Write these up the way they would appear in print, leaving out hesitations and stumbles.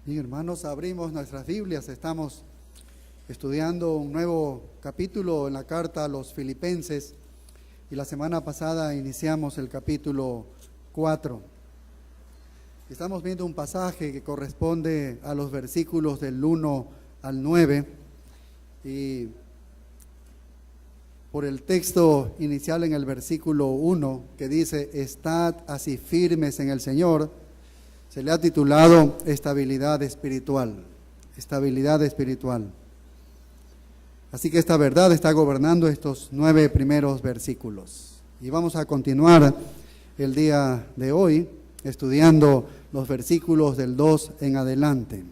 Bien, hermanos, abrimos nuestras Biblias. Estamos estudiando un nuevo capítulo en la carta a los Filipenses y la semana pasada iniciamos el capítulo 4. Estamos viendo un pasaje que corresponde a los versículos del 1 al 9 y por el texto inicial en el versículo 1 que dice: estad así firmes en el Señor, se le ha titulado estabilidad espiritual. Estabilidad espiritual. Así que esta verdad está gobernando estos 9 primeros versículos. Y vamos a continuar el día de hoy estudiando los versículos del 2 en adelante.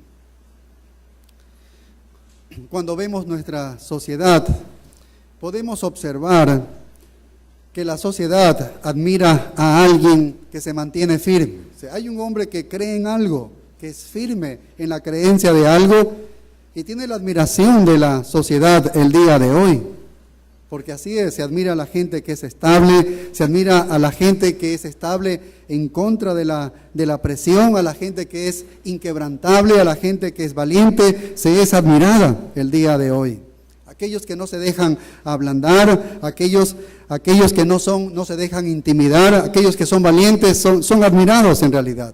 Cuando vemos nuestra sociedad, podemos observar que la sociedad admira a alguien que se mantiene firme. O sea, hay un hombre que cree en algo, que es firme en la creencia de algo y tiene la admiración de la sociedad el día de hoy. Porque así es, se admira a la gente que es estable, se admira a la gente que es estable en contra de la presión, a la gente que es inquebrantable, a la gente que es valiente, se es admirada el día de hoy. Aquellos que no se dejan ablandar, aquellos que no se dejan intimidar, aquellos que son valientes, son admirados en realidad.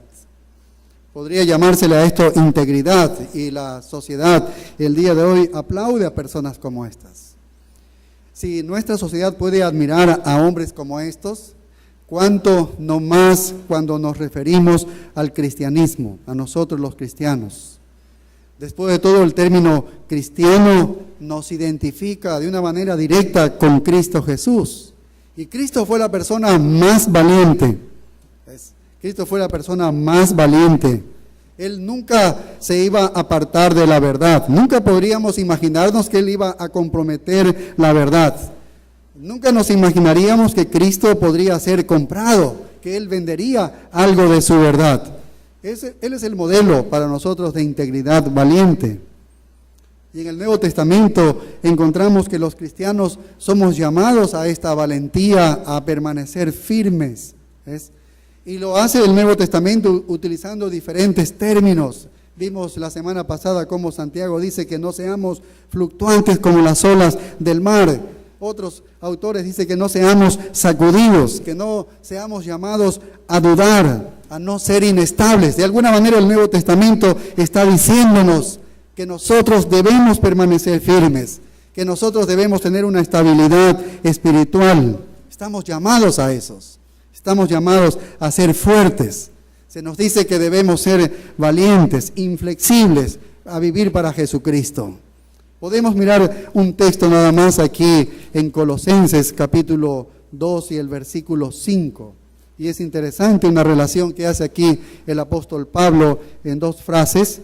Podría llamársele a esto integridad, y la sociedad el día de hoy aplaude a personas como estas. Si nuestra sociedad puede admirar a hombres como estos, ¿cuánto no más cuando nos referimos al cristianismo, a nosotros los cristianos? Después de todo, el término cristiano nos identifica de una manera directa con Cristo Jesús. Y Cristo fue la persona más valiente. Cristo fue la persona más valiente. Él nunca se iba a apartar de la verdad. Nunca podríamos imaginarnos que Él iba a comprometer la verdad. Nunca nos imaginaríamos que Cristo podría ser comprado, que Él vendería algo de su verdad. Él es el modelo para nosotros de integridad valiente. Y en el Nuevo Testamento encontramos que los cristianos somos llamados a esta valentía, a permanecer firmes. Y lo hace el Nuevo Testamento utilizando diferentes términos. Vimos la semana pasada cómo Santiago dice que no seamos fluctuantes como las olas del mar. Otros autores dicen que no seamos sacudidos, que no seamos llamados a dudar, a no ser inestables. De alguna manera el Nuevo Testamento está diciéndonos que nosotros debemos permanecer firmes, que nosotros debemos tener una estabilidad espiritual. Estamos llamados a esos, estamos llamados a ser fuertes. Se nos dice que debemos ser valientes, inflexibles, a vivir para Jesucristo. Podemos mirar un texto nada más aquí en Colosenses capítulo 2 y el versículo 5. Y es interesante una relación que hace aquí el apóstol Pablo en 2 frases.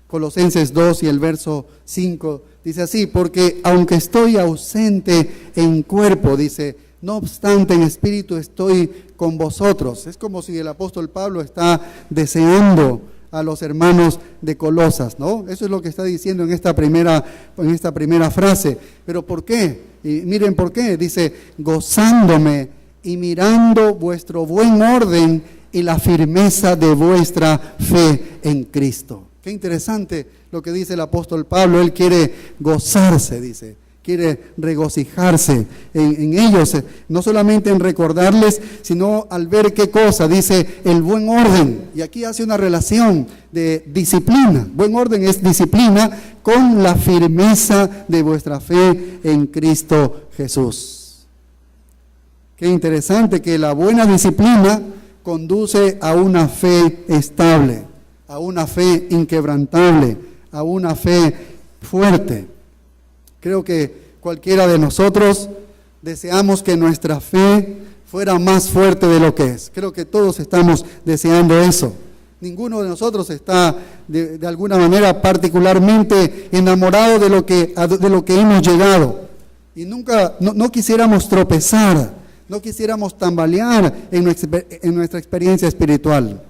Colosenses 2 y el verso 5 dice así: porque aunque estoy ausente en cuerpo, dice, no obstante en espíritu estoy con vosotros. Es como si el apóstol Pablo está deseando a los hermanos de Colosas, ¿no? Eso es lo que está diciendo en esta primera frase. ¿Pero por qué? Y miren por qué. Dice, gozándome y mirando vuestro buen orden y la firmeza de vuestra fe en Cristo. Qué interesante lo que dice el apóstol Pablo. Él quiere gozarse, dice. Quiere regocijarse en ellos, no solamente en recordarles, sino al ver qué cosa, dice el buen orden. Y aquí hace una relación de disciplina. Buen orden es disciplina con la firmeza de vuestra fe en Cristo Jesús. Qué interesante que la buena disciplina conduce a una fe estable, a una fe inquebrantable, a una fe fuerte. Creo que cualquiera de nosotros deseamos que nuestra fe fuera más fuerte de lo que es. Creo que todos estamos deseando eso. Ninguno de nosotros está de alguna manera particularmente enamorado de lo que hemos llegado. Y nunca, no quisiéramos tropezar, no quisiéramos tambalear en nuestra experiencia espiritual.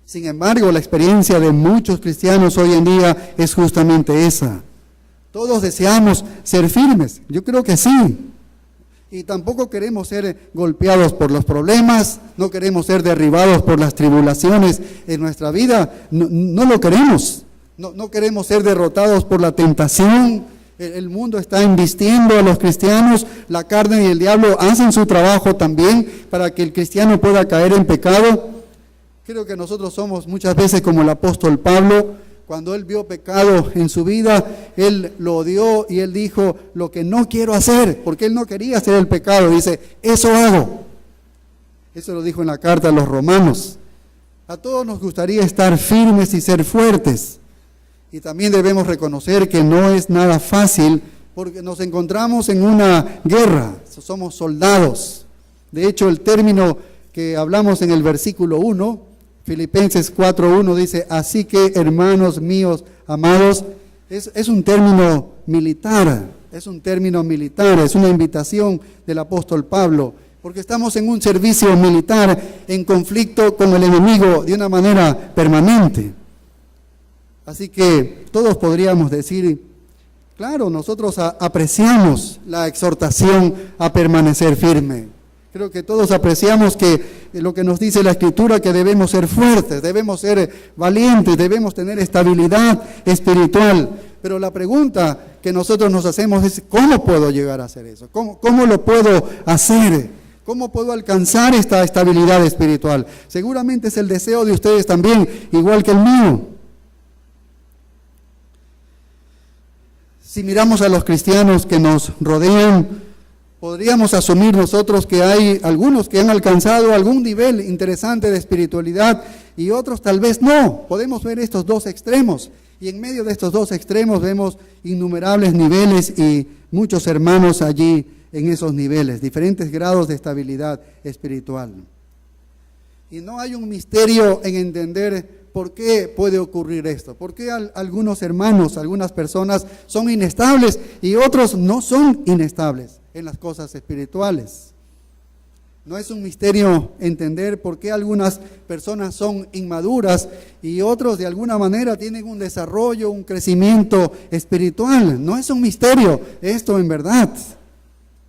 Sin embargo, la experiencia de muchos cristianos hoy en día es justamente esa. Todos deseamos ser firmes, yo creo que sí. Y tampoco queremos ser golpeados por los problemas, no queremos ser derribados por las tribulaciones en nuestra vida, no lo queremos. No queremos ser derrotados por la tentación. El mundo está embistiendo a los cristianos, la carne y el diablo hacen su trabajo también para que el cristiano pueda caer en pecado. Creo que nosotros somos muchas veces como el apóstol Pablo. Cuando él vio pecado en su vida, él lo odió y él dijo, lo que no quiero hacer, porque él no quería hacer el pecado, dice, eso hago. Eso lo dijo en la carta a los romanos. A todos nos gustaría estar firmes y ser fuertes. Y también debemos reconocer que no es nada fácil, porque nos encontramos en una guerra, somos soldados. De hecho, el término que hablamos en el versículo 1, Filipenses 4:1 dice, así que hermanos míos amados, es un término militar, es una invitación del apóstol Pablo, porque estamos en un servicio militar en conflicto con el enemigo de una manera permanente. Así que todos podríamos decir, claro, nosotros apreciamos la exhortación a permanecer firme. Creo que todos apreciamos que lo que nos dice la Escritura, que debemos ser fuertes, debemos ser valientes, debemos tener estabilidad espiritual. Pero la pregunta que nosotros nos hacemos es, ¿cómo puedo llegar a hacer eso? ¿Cómo lo puedo hacer? ¿Cómo puedo alcanzar esta estabilidad espiritual? Seguramente es el deseo de ustedes también, igual que el mío. Si miramos a los cristianos que nos rodean, podríamos asumir nosotros que hay algunos que han alcanzado algún nivel interesante de espiritualidad y otros tal vez no. Podemos ver estos dos extremos y en medio de estos dos extremos vemos innumerables niveles y muchos hermanos allí en esos niveles, diferentes grados de estabilidad espiritual. Y no hay un misterio en entender por qué puede ocurrir esto, por qué algunos hermanos, algunas personas son inestables y otros no son inestables en las cosas espirituales. No es un misterio entender por qué algunas personas son inmaduras y otros de alguna manera tienen un desarrollo, un crecimiento espiritual. No es un misterio esto en verdad.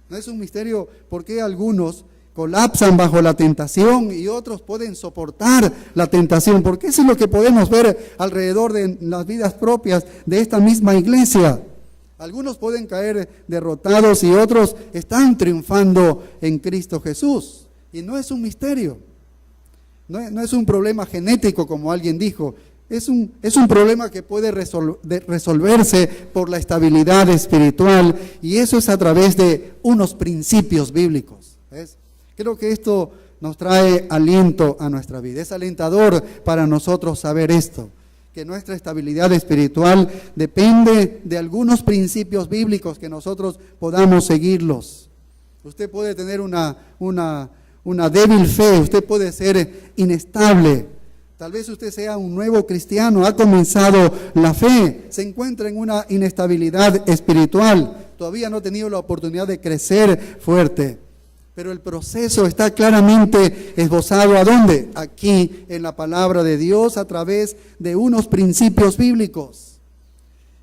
No es un misterio por qué algunos colapsan bajo la tentación y otros pueden soportar la tentación, porque eso es lo que podemos ver alrededor de las vidas propias de esta misma iglesia. Algunos pueden caer derrotados y otros están triunfando en Cristo Jesús. Y no es un misterio, no es un problema genético como alguien dijo, es un problema que puede resolverse por la estabilidad espiritual y eso es a través de unos principios bíblicos. ¿Ves? Creo que esto nos trae aliento a nuestra vida, es alentador para nosotros saber esto, que nuestra estabilidad espiritual depende de algunos principios bíblicos que nosotros podamos seguirlos. Usted puede tener una débil fe, usted puede ser inestable. Tal vez usted sea un nuevo cristiano, ha comenzado la fe, se encuentra en una inestabilidad espiritual, todavía no ha tenido la oportunidad de crecer fuerte. Pero el proceso está claramente esbozado, ¿a dónde? Aquí en la palabra de Dios a través de unos principios bíblicos.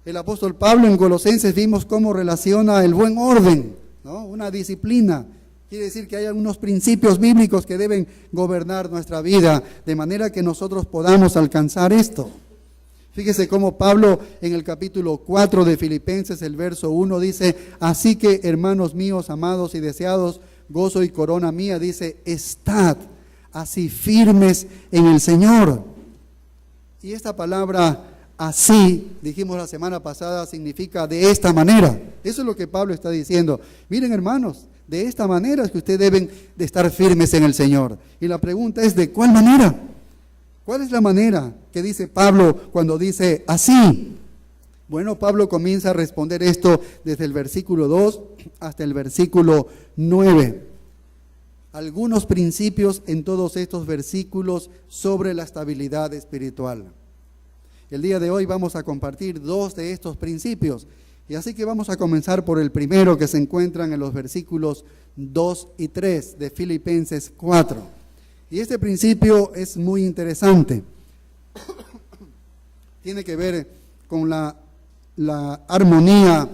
El apóstol Pablo en Colosenses vimos cómo relaciona el buen orden, ¿no? Una disciplina. Quiere decir que hay algunos principios bíblicos que deben gobernar nuestra vida, de manera que nosotros podamos alcanzar esto. Fíjese cómo Pablo en el capítulo 4 de Filipenses, el verso 1 dice, así que hermanos míos, amados y deseados, gozo y corona mía, dice, estad así firmes en el Señor. Y esta palabra así, dijimos la semana pasada, significa de esta manera. Eso es lo que Pablo está diciendo. Miren hermanos, de esta manera es que ustedes deben de estar firmes en el Señor. Y la pregunta es, ¿de cuál manera? ¿Cuál es la manera que dice Pablo cuando dice así? Bueno, Pablo comienza a responder esto desde el versículo 2 hasta el versículo 9. Algunos principios en todos estos versículos sobre la estabilidad espiritual. El día de hoy vamos a compartir 2 de estos principios. Y así que vamos a comenzar por el primero que se encuentran en los versículos 2 y 3 de Filipenses 4. Y este principio es muy interesante. Tiene que ver con la armonía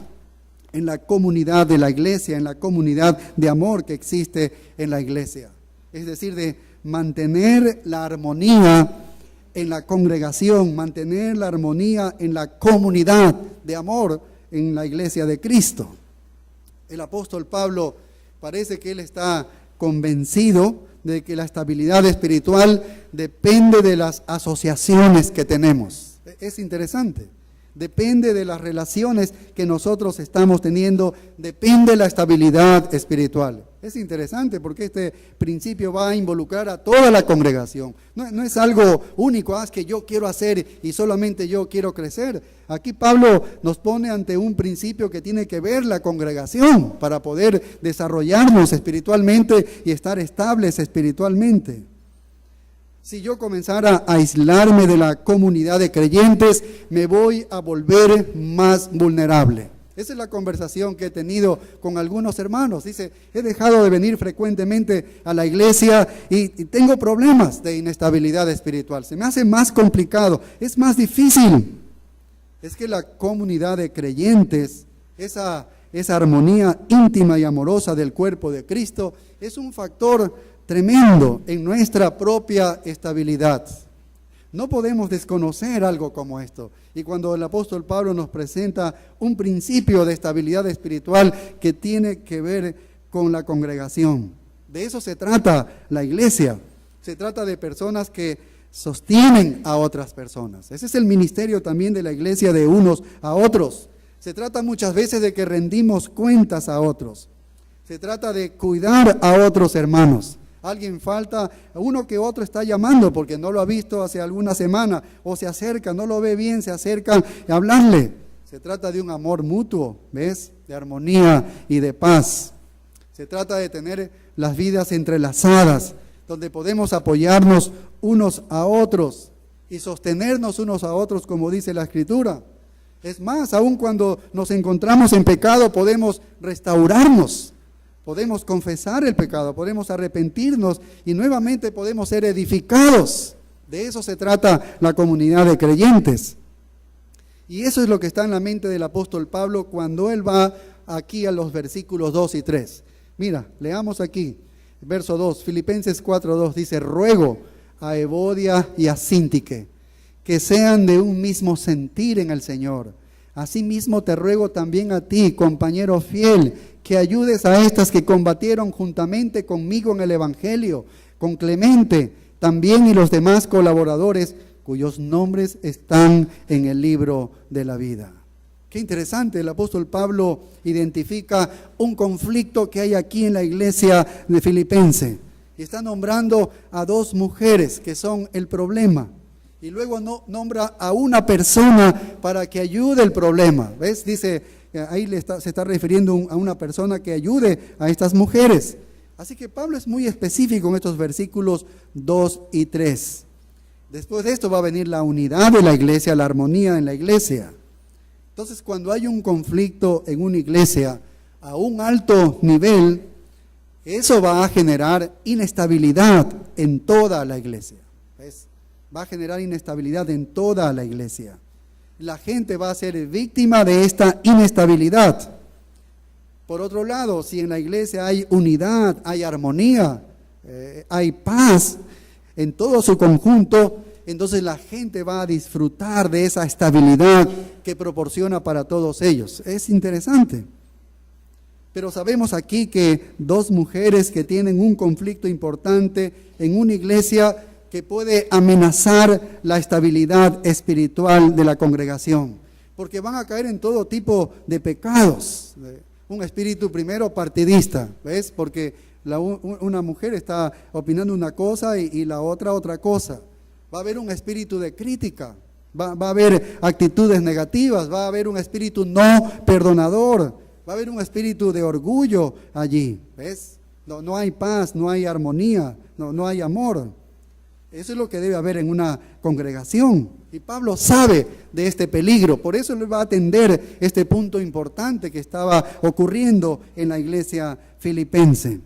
en la comunidad de la iglesia, en la comunidad de amor que existe en la iglesia. Es decir, de mantener la armonía en la congregación, mantener la armonía en la comunidad de amor en la iglesia de Cristo. El apóstol Pablo parece que él está convencido de que la estabilidad espiritual depende de las asociaciones que tenemos. Es interesante. Depende de las relaciones que nosotros estamos teniendo, depende la estabilidad espiritual. Es interesante porque este principio va a involucrar a toda la congregación. No es algo único, es que yo quiero hacer y solamente yo quiero crecer. Aquí Pablo nos pone ante un principio que tiene que ver la congregación para poder desarrollarnos espiritualmente y estar estables espiritualmente. Si yo comenzara a aislarme de la comunidad de creyentes, me voy a volver más vulnerable. Esa es la conversación que he tenido con algunos hermanos. Dice, he dejado de venir frecuentemente a la iglesia y tengo problemas de inestabilidad espiritual. Se me hace más complicado, es más difícil. Es que la comunidad de creyentes, esa armonía íntima y amorosa del cuerpo de Cristo, es un factor tremendo en nuestra propia estabilidad. No podemos desconocer algo como esto. Y cuando el apóstol Pablo nos presenta un principio de estabilidad espiritual que tiene que ver con la congregación, de eso se trata la iglesia. Se trata de personas que sostienen a otras personas. Ese es el ministerio también de la iglesia, de unos a otros. Se trata muchas veces de que rendimos cuentas a otros. Se trata de cuidar a otros hermanos. Alguien falta, uno que otro está llamando porque no lo ha visto hace alguna semana, o se acerca, no lo ve bien, se acercan a hablarle. Se trata de un amor mutuo, ¿ves? De armonía y de paz. Se trata de tener las vidas entrelazadas, donde podemos apoyarnos unos a otros y sostenernos unos a otros, como dice la Escritura. Es más, aun cuando nos encontramos en pecado, podemos restaurarnos. Podemos confesar el pecado, podemos arrepentirnos y nuevamente podemos ser edificados. De eso se trata la comunidad de creyentes. Y eso es lo que está en la mente del apóstol Pablo cuando él va aquí a los versículos 2 y 3. Mira, leamos aquí, verso 2, Filipenses 4:2 dice, ruego a Evodia y a Síntique que sean de un mismo sentir en el Señor. Asimismo te ruego también a ti, compañero fiel, que ayudes a estas que combatieron juntamente conmigo en el Evangelio, con Clemente también y los demás colaboradores cuyos nombres están en el libro de la vida. Qué interesante, el apóstol Pablo identifica un conflicto que hay aquí en la iglesia de Filipense y está nombrando a dos mujeres que son el problema. Y luego nombra a una persona para que ayude el problema. ¿Ves? Dice, ahí se está refiriendo a una persona que ayude a estas mujeres. Así que Pablo es muy específico en estos versículos 2 y 3. Después de esto va a venir la unidad de la iglesia, la armonía en la iglesia. Entonces, cuando hay un conflicto en una iglesia a un alto nivel, eso va a generar inestabilidad en toda la iglesia. ¿Ves? Va a generar inestabilidad en toda la iglesia. La gente va a ser víctima de esta inestabilidad. Por otro lado, si en la iglesia hay unidad, hay armonía, hay paz en todo su conjunto, entonces la gente va a disfrutar de esa estabilidad que proporciona para todos ellos. Es interesante. Pero sabemos aquí que dos mujeres que tienen un conflicto importante en una iglesia que puede amenazar la estabilidad espiritual de la congregación, porque van a caer en todo tipo de pecados. Un espíritu primero partidista, ¿ves? Porque una mujer está opinando una cosa y la otra cosa. Va a haber un espíritu de crítica, va a haber actitudes negativas, va a haber un espíritu no perdonador, va a haber un espíritu de orgullo allí, ¿ves? No hay paz, no hay armonía, no hay amor. Eso es lo que debe haber en una congregación. Y Pablo sabe de este peligro, por eso le va a atender este punto importante que estaba ocurriendo en la iglesia filipense.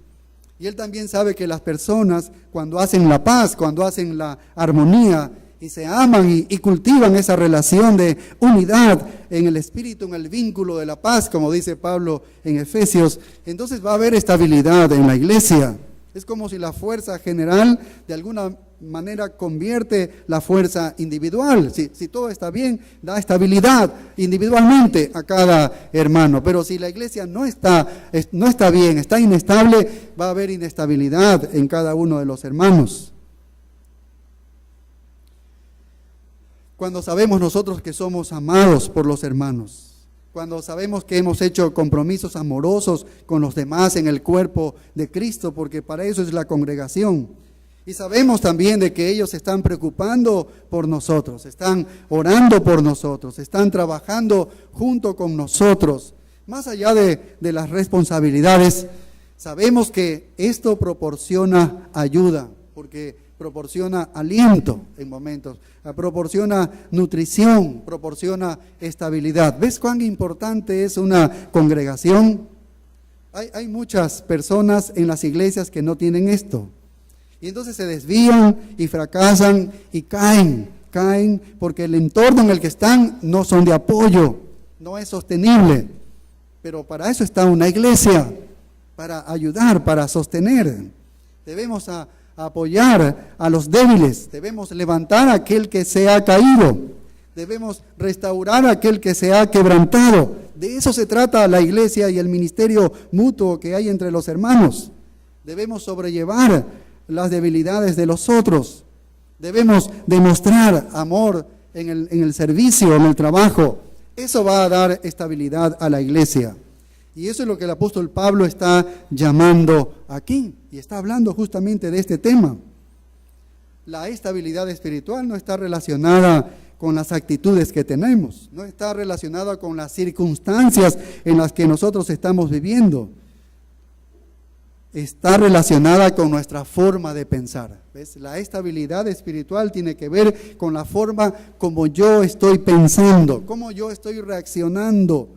Y él también sabe que las personas, cuando hacen la paz, cuando hacen la armonía, y se aman y cultivan esa relación de unidad en el espíritu, en el vínculo de la paz, como dice Pablo en Efesios, entonces va a haber estabilidad en la iglesia. Es como si la fuerza general de alguna manera convierte la fuerza individual. Si todo está bien, da estabilidad individualmente a cada hermano. Pero si la iglesia no está bien, está inestable, va a haber inestabilidad en cada uno de los hermanos. Cuando sabemos nosotros que somos amados por los hermanos, cuando sabemos que hemos hecho compromisos amorosos con los demás en el cuerpo de Cristo, porque para eso es la congregación, y sabemos también de que ellos se están preocupando por nosotros, están orando por nosotros, están trabajando junto con nosotros, más allá de las responsabilidades, sabemos que esto proporciona ayuda, porque proporciona aliento en momentos, proporciona nutrición, proporciona estabilidad. ¿Ves cuán importante es una congregación? Hay muchas personas en las iglesias que no tienen esto. Y entonces se desvían y fracasan y caen porque el entorno en el que están no son de apoyo, no es sostenible. Pero para eso está una iglesia, para ayudar, para sostener. Debemos apoyar a los débiles, debemos levantar a aquel que se ha caído, debemos restaurar a aquel que se ha quebrantado. De eso se trata la iglesia y el ministerio mutuo que hay entre los hermanos. Debemos sobrellevar las debilidades de los otros, debemos demostrar amor en el servicio, en el trabajo. Eso va a dar estabilidad a la iglesia. Y eso es lo que el apóstol Pablo está llamando aquí, y está hablando justamente de este tema. La estabilidad espiritual no está relacionada con las actitudes que tenemos, no está relacionada con las circunstancias en las que nosotros estamos viviendo. Está relacionada con nuestra forma de pensar. ¿Ves? La estabilidad espiritual tiene que ver con la forma como yo estoy pensando, cómo yo estoy reaccionando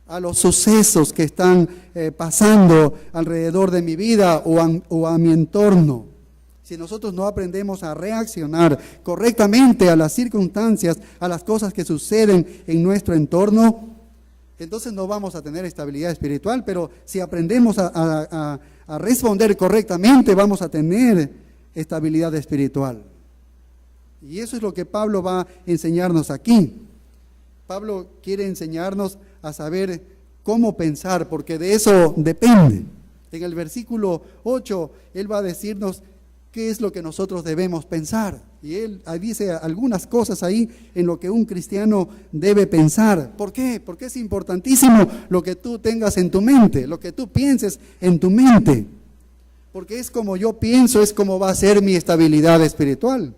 a los sucesos que están pasando alrededor de mi vida o a mi entorno. Si nosotros no aprendemos a reaccionar correctamente a las circunstancias, a las cosas que suceden en nuestro entorno, entonces no vamos a tener estabilidad espiritual. Pero si aprendemos a responder correctamente, vamos a tener estabilidad espiritual. Y eso es lo que Pablo va a enseñarnos aquí. Pablo quiere enseñarnos a saber cómo pensar, porque de eso depende. En el versículo 8, él va a decirnos qué es lo que nosotros debemos pensar. Y él dice algunas cosas ahí en lo que un cristiano debe pensar. ¿Por qué? Porque es importantísimo lo que tú tengas en tu mente, lo que tú pienses en tu mente. Porque es como yo pienso, es como va a ser mi estabilidad espiritual.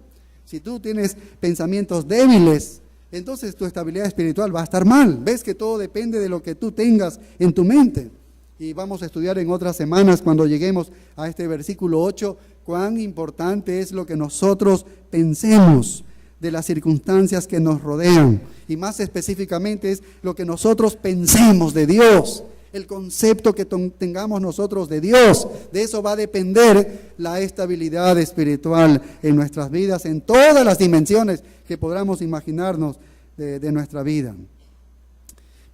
Si tú tienes pensamientos débiles, entonces tu estabilidad espiritual va a estar mal. Ves que todo depende de lo que tú tengas en tu mente. Y vamos a estudiar en otras semanas, cuando lleguemos a este versículo 8, cuán importante es lo que nosotros pensemos de las circunstancias que nos rodean. Y más específicamente es lo que nosotros pensemos de Dios, el concepto que tengamos nosotros de Dios. De eso va a depender la estabilidad espiritual en nuestras vidas, en todas las dimensiones que podamos imaginarnos de nuestra vida.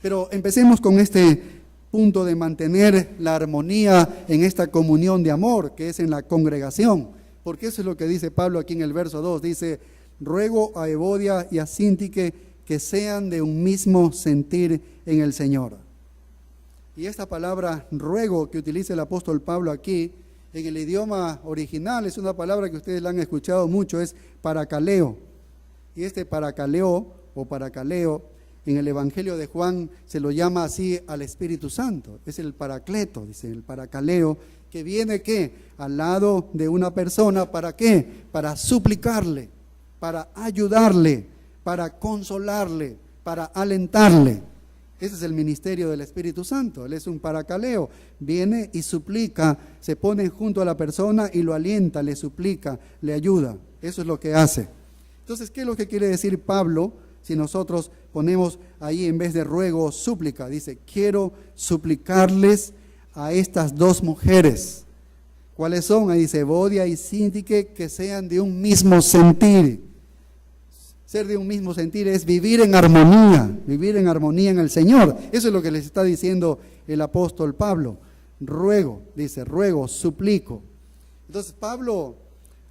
Pero empecemos con este punto de mantener la armonía en esta comunión de amor que es en la congregación, porque eso es lo que dice Pablo aquí en el verso 2, dice: ruego a Evodia y a Síntique que sean de un mismo sentir en el Señor. Y esta palabra ruego que utiliza el apóstol Pablo aquí, en el idioma original, es una palabra que ustedes la han escuchado mucho, es parakaleo. Y este parakaleo o paracaleo, en el Evangelio de Juan se lo llama así al Espíritu Santo. Es el paracleto, dice, el paracaleo, que viene ¿qué? Al lado de una persona, ¿para qué? Para suplicarle, para ayudarle, para consolarle, para alentarle. Ese es el ministerio del Espíritu Santo. Él es un paracaleo, viene y suplica, se pone junto a la persona y lo alienta, le suplica, le ayuda. Eso es lo que hace. Entonces, ¿qué es lo que quiere decir Pablo? Si nosotros ponemos ahí en vez de ruego, súplica, dice: quiero suplicarles a estas dos mujeres. ¿Cuáles son? Ahí dice Evodia y Síntique, que sean de un mismo sentir. Ser de un mismo sentir es vivir en armonía en el Señor. Eso es lo que les está diciendo el apóstol Pablo. Ruego, suplico. Entonces Pablo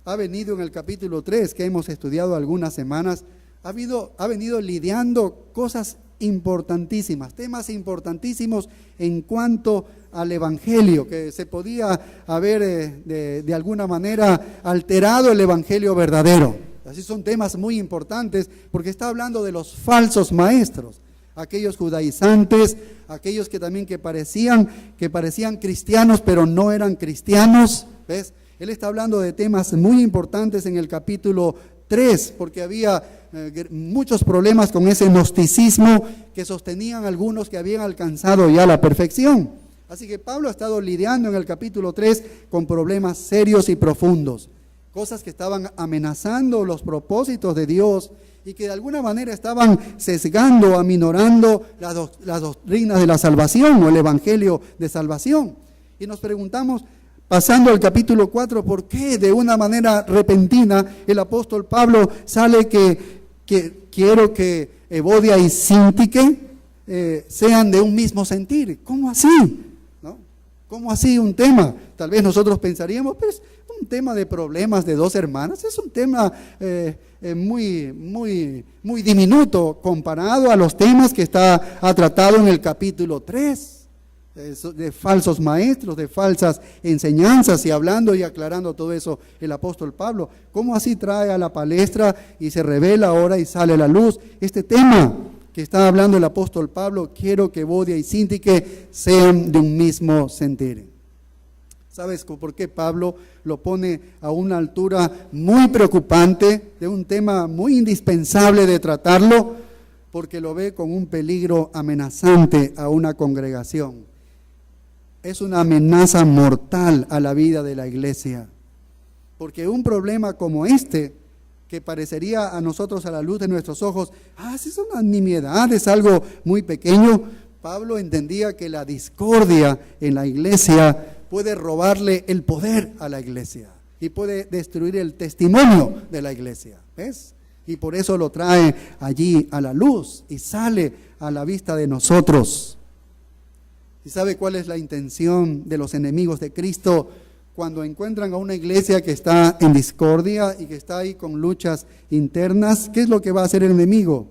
ha venido en el capítulo 3, que hemos estudiado algunas semanas, ha venido lidiando cosas importantísimas, temas importantísimos en cuanto al Evangelio, que se podía haber de alguna manera alterado el Evangelio verdadero. Así son temas muy importantes porque está hablando de los falsos maestros, aquellos judaizantes, aquellos que también que parecían cristianos pero no eran cristianos, ¿ves? Él está hablando de temas muy importantes en el capítulo 3 porque había muchos problemas con ese gnosticismo que sostenían algunos que habían alcanzado ya la perfección. Así que Pablo ha estado lidiando en el capítulo 3 con problemas serios y profundos, cosas que estaban amenazando los propósitos de Dios y que de alguna manera estaban sesgando, aminorando las doctrinas de la salvación o el evangelio de salvación. Y nos preguntamos, pasando al capítulo 4, ¿por qué de una manera repentina el apóstol Pablo sale que quiero que Evodia y Síntique sean de un mismo sentir? ¿Cómo así? ¿No? ¿Cómo así un tema? Tal vez nosotros pensaríamos, pues un tema de problemas de dos hermanas, es un tema muy diminuto comparado a los temas que ha tratado en el capítulo 3. De falsos maestros, de falsas enseñanzas, y hablando y aclarando todo eso el apóstol Pablo. ¿Cómo así trae a la palestra y se revela ahora y sale a la luz este tema que está hablando el apóstol Pablo? Quiero que Evodia y Síntique sean de un mismo sentir. ¿Sabes por qué Pablo lo pone a una altura muy preocupante, de un tema muy indispensable de tratarlo? Porque lo ve con un peligro amenazante a una congregación. Es una amenaza mortal a la vida de la iglesia. Porque un problema como este, que parecería a nosotros a la luz de nuestros ojos, es una nimiedad, es algo muy pequeño, Pablo entendía que la discordia en la iglesia puede robarle el poder a la iglesia y puede destruir el testimonio de la iglesia, ¿ves? Y por eso lo trae allí a la luz y sale a la vista de nosotros. ¿Y sabe cuál es la intención de los enemigos de Cristo cuando encuentran a una iglesia que está en discordia y que está ahí con luchas internas? ¿Qué es lo que va a hacer el enemigo?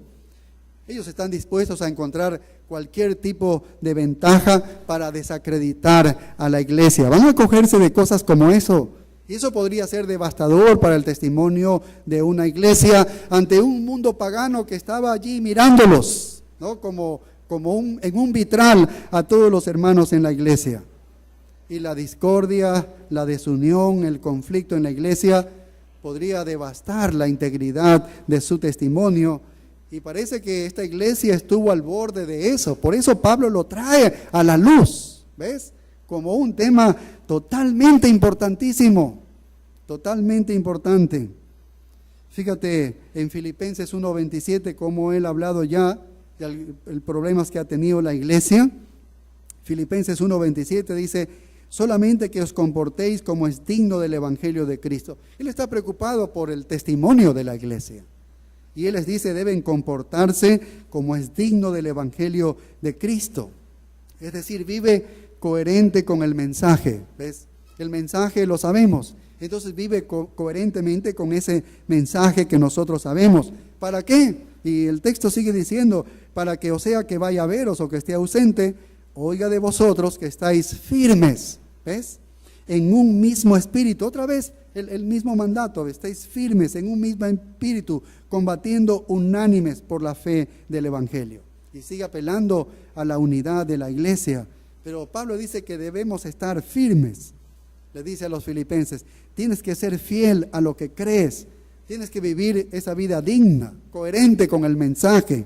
Ellos están dispuestos a encontrar cualquier tipo de ventaja para desacreditar a la iglesia. Van a cogerse de cosas como eso. Y eso podría ser devastador para el testimonio de una iglesia ante un mundo pagano que estaba allí mirándolos, ¿no? En un vitral a todos los hermanos en la iglesia. Y la discordia, la desunión, el conflicto en la iglesia podría devastar la integridad de su testimonio. Y parece que esta iglesia estuvo al borde de eso. Por eso Pablo lo trae a la luz, ¿ves? Como un tema totalmente importantísimo, totalmente importante. Fíjate en Filipenses 1:27 cómo él ha hablado ya de problemas que ha tenido la iglesia. Filipenses 1:27 dice, solamente que os comportéis como es digno del evangelio de Cristo. Él está preocupado por el testimonio de la iglesia. Y él les dice, deben comportarse como es digno del evangelio de Cristo. Es decir, vive coherente con el mensaje, ¿ves? El mensaje lo sabemos, entonces vive coherentemente con ese mensaje que nosotros sabemos. ¿Para qué? Y el texto sigue diciendo, para que o sea que vaya a veros o que esté ausente, oiga de vosotros que estáis firmes, ¿ves? En un mismo espíritu, otra vez el mismo mandato, estáis firmes en un mismo espíritu, combatiendo unánimes por la fe del evangelio. Y sigue apelando a la unidad de la iglesia. Pero Pablo dice que debemos estar firmes. Le dice a los filipenses, tienes que ser fiel a lo que crees. Tienes que vivir esa vida digna, coherente con el mensaje.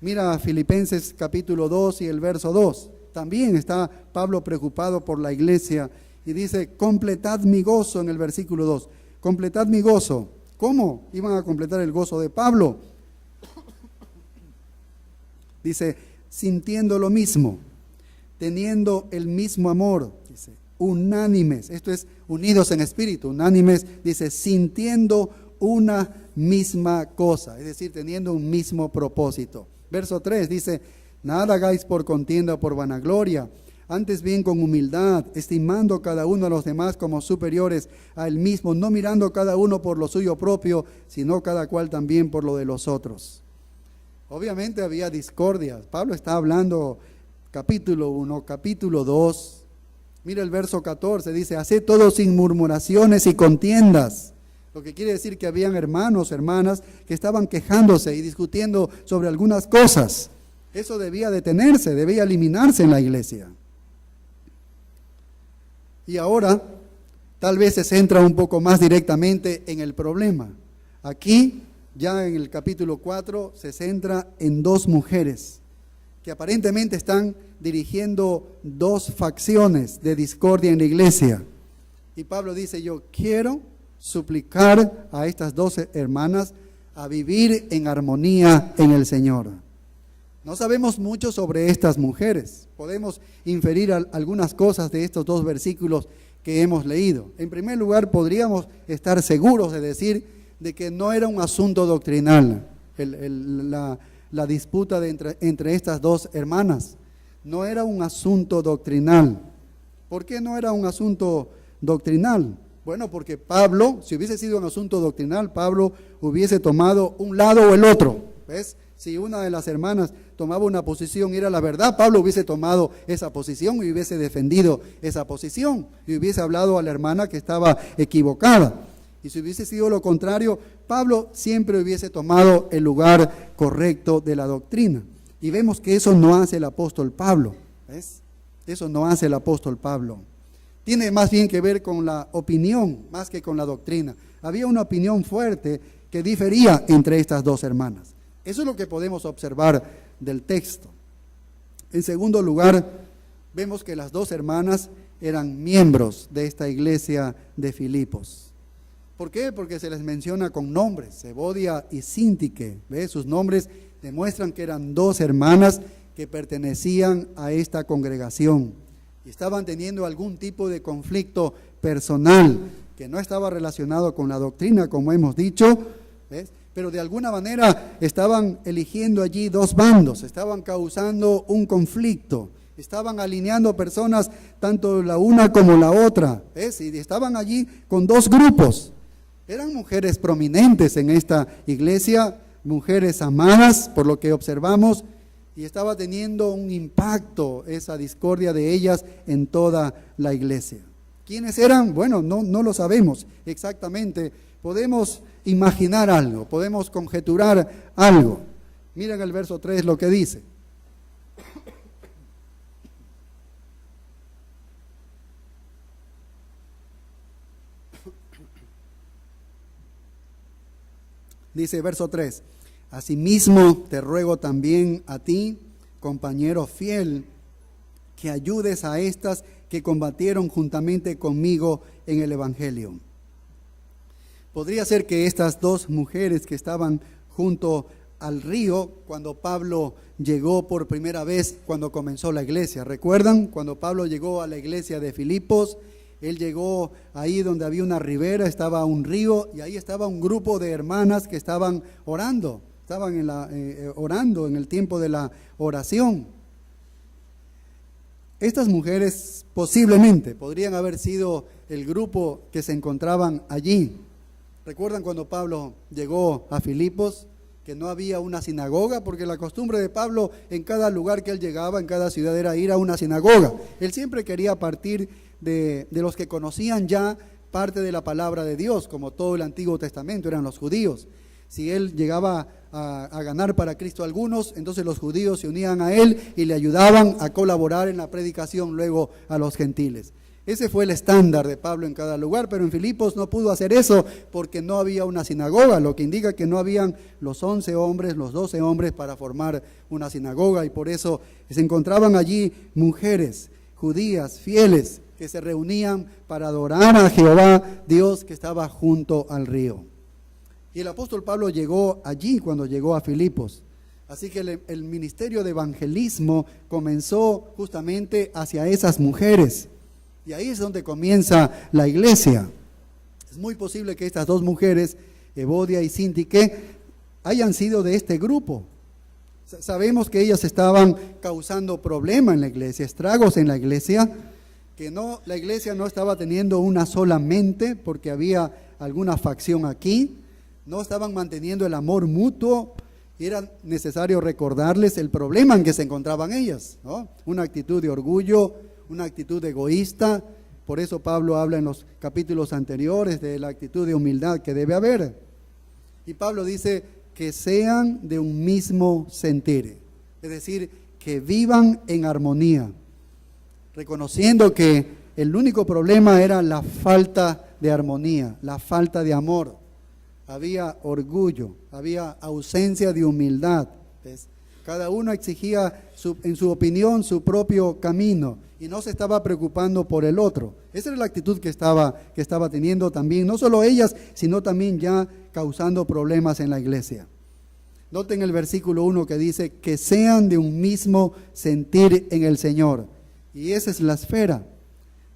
Mira Filipenses capítulo 2 y el verso 2. También está Pablo preocupado por la iglesia y dice, completad mi gozo en el versículo 2. Completad mi gozo. ¿Cómo iban a completar el gozo de Pablo? Dice, sintiendo lo mismo, teniendo el mismo amor, dice, unánimes, esto es unidos en espíritu, unánimes, dice, sintiendo una misma cosa, es decir, teniendo un mismo propósito. Verso 3 dice, nada hagáis por contienda o por vanagloria, antes bien con humildad, estimando cada uno a los demás como superiores a él mismo, no mirando cada uno por lo suyo propio, sino cada cual también por lo de los otros. Obviamente había discordias. Pablo está hablando capítulo 1, capítulo 2. Mira el verso 14, dice, haced todo sin murmuraciones y contiendas. Lo que quiere decir que habían hermanos, hermanas, que estaban quejándose y discutiendo sobre algunas cosas. Eso debía detenerse, debía eliminarse en la iglesia. Y ahora, tal vez se centra un poco más directamente en el problema. Aquí, ya en el capítulo 4, se centra en dos mujeres que aparentemente están dirigiendo dos facciones de discordia en la iglesia. Y Pablo dice, yo quiero suplicar a estas dos hermanas a vivir en armonía en el Señor. No sabemos mucho sobre estas mujeres. Podemos inferir algunas cosas de estos dos versículos que hemos leído. En primer lugar, podríamos estar seguros de decir de que no era un asunto doctrinal la disputa entre estas dos hermanas. No era un asunto doctrinal. ¿Por qué no era un asunto doctrinal? Bueno, porque Pablo, si hubiese sido un asunto doctrinal, Pablo hubiese tomado un lado o el otro. ¿Ves? Si una de las hermanas tomaba una posición y era la verdad, Pablo hubiese tomado esa posición y hubiese defendido esa posición y hubiese hablado a la hermana que estaba equivocada. Y si hubiese sido lo contrario, Pablo siempre hubiese tomado el lugar correcto de la doctrina. Y vemos que eso no hace el apóstol Pablo. ¿Ves? Eso no hace el apóstol Pablo. Tiene más bien que ver con la opinión más que con la doctrina. Había una opinión fuerte que difería entre estas dos hermanas. Eso es lo que podemos observar del texto. En segundo lugar, vemos que las dos hermanas eran miembros de esta iglesia de Filipos. ¿Por qué? Porque se les menciona con nombres, Evodia y Síntique. ¿Ves? Sus nombres demuestran que eran dos hermanas que pertenecían a esta congregación y estaban teniendo algún tipo de conflicto personal que no estaba relacionado con la doctrina, como hemos dicho, ¿ves? Pero de alguna manera estaban eligiendo allí dos bandos, estaban causando un conflicto, estaban alineando personas, tanto la una como la otra, ¿ves? Y estaban allí con dos grupos. Eran mujeres prominentes en esta iglesia, mujeres amadas, por lo que observamos, y estaba teniendo un impacto esa discordia de ellas en toda la iglesia. ¿Quiénes eran? Bueno, no lo sabemos exactamente. Podemos imaginar algo, podemos conjeturar algo. Miren el verso 3 lo que dice. Dice verso 3, asimismo te ruego también a ti, compañero fiel, que ayudes a estas que combatieron juntamente conmigo en el Evangelio. Podría ser que estas dos mujeres que estaban junto al río cuando Pablo llegó por primera vez, cuando comenzó la iglesia. ¿Recuerdan? Cuando Pablo llegó a la iglesia de Filipos, él llegó ahí donde había una ribera, estaba un río y ahí estaba un grupo de hermanas que estaban orando. Estaban orando en el tiempo de la oración. Estas mujeres posiblemente podrían haber sido el grupo que se encontraban allí. ¿Recuerdan cuando Pablo llegó a Filipos? Que no había una sinagoga, porque la costumbre de Pablo en cada lugar que él llegaba, en cada ciudad, era ir a una sinagoga. Él siempre quería partir de los que conocían ya parte de la palabra de Dios, como todo el Antiguo Testamento, eran los judíos. Si él llegaba a ganar para Cristo a algunos, entonces los judíos se unían a él y le ayudaban a colaborar en la predicación luego a los gentiles. Ese fue el estándar de Pablo en cada lugar, pero en Filipos no pudo hacer eso porque no había una sinagoga, lo que indica que no habían los 11 hombres, los 12 hombres para formar una sinagoga, y por eso se encontraban allí mujeres judías fieles que se reunían para adorar a Jehová, Dios que estaba junto al río. Y el apóstol Pablo llegó allí cuando llegó a Filipos. Así que el ministerio de evangelismo comenzó justamente hacia esas mujeres. Y ahí es donde comienza la iglesia. Es muy posible que estas dos mujeres Evodia y Síntique, hayan sido de este grupo. Sabemos que ellas estaban causando problemas en la iglesia, estragos en la iglesia, que la iglesia no estaba teniendo una sola mente porque había alguna facción aquí, no estaban manteniendo el amor mutuo. Era necesario recordarles el problema en que se encontraban ellas, ¿no? Una actitud de orgullo, una actitud egoísta. Por eso Pablo habla en los capítulos anteriores de la actitud de humildad que debe haber. Y Pablo dice que sean de un mismo sentir, es decir, que vivan en armonía, reconociendo que el único problema era la falta de armonía, la falta de amor. Había orgullo, había ausencia de humildad. ¿Ves? Cada uno exigía, en su opinión, su propio camino y no se estaba preocupando por el otro. Esa era la actitud que estaba teniendo también, no solo ellas, sino también ya causando problemas en la iglesia. Noten el versículo 1 que dice que sean de un mismo sentir en el Señor. Y esa es la esfera.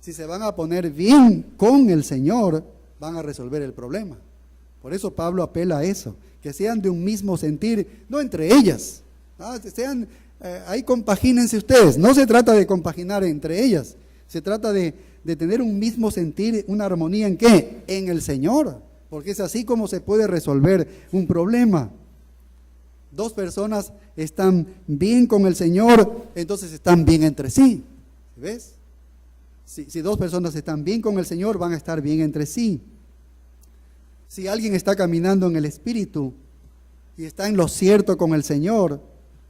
Si se van a poner bien con el Señor, van a resolver el problema. Por eso Pablo apela a eso, que sean de un mismo sentir, no entre ellas, ahí compagínense ustedes. No se trata de compaginar entre ellas, se trata de tener un mismo sentir, una armonía ¿en qué? En el Señor, porque es así como se puede resolver un problema. Dos personas están bien con el Señor, entonces están bien entre sí, ¿ves? Si dos personas están bien con el Señor, van a estar bien entre sí. Si alguien está caminando en el Espíritu y está en lo cierto con el Señor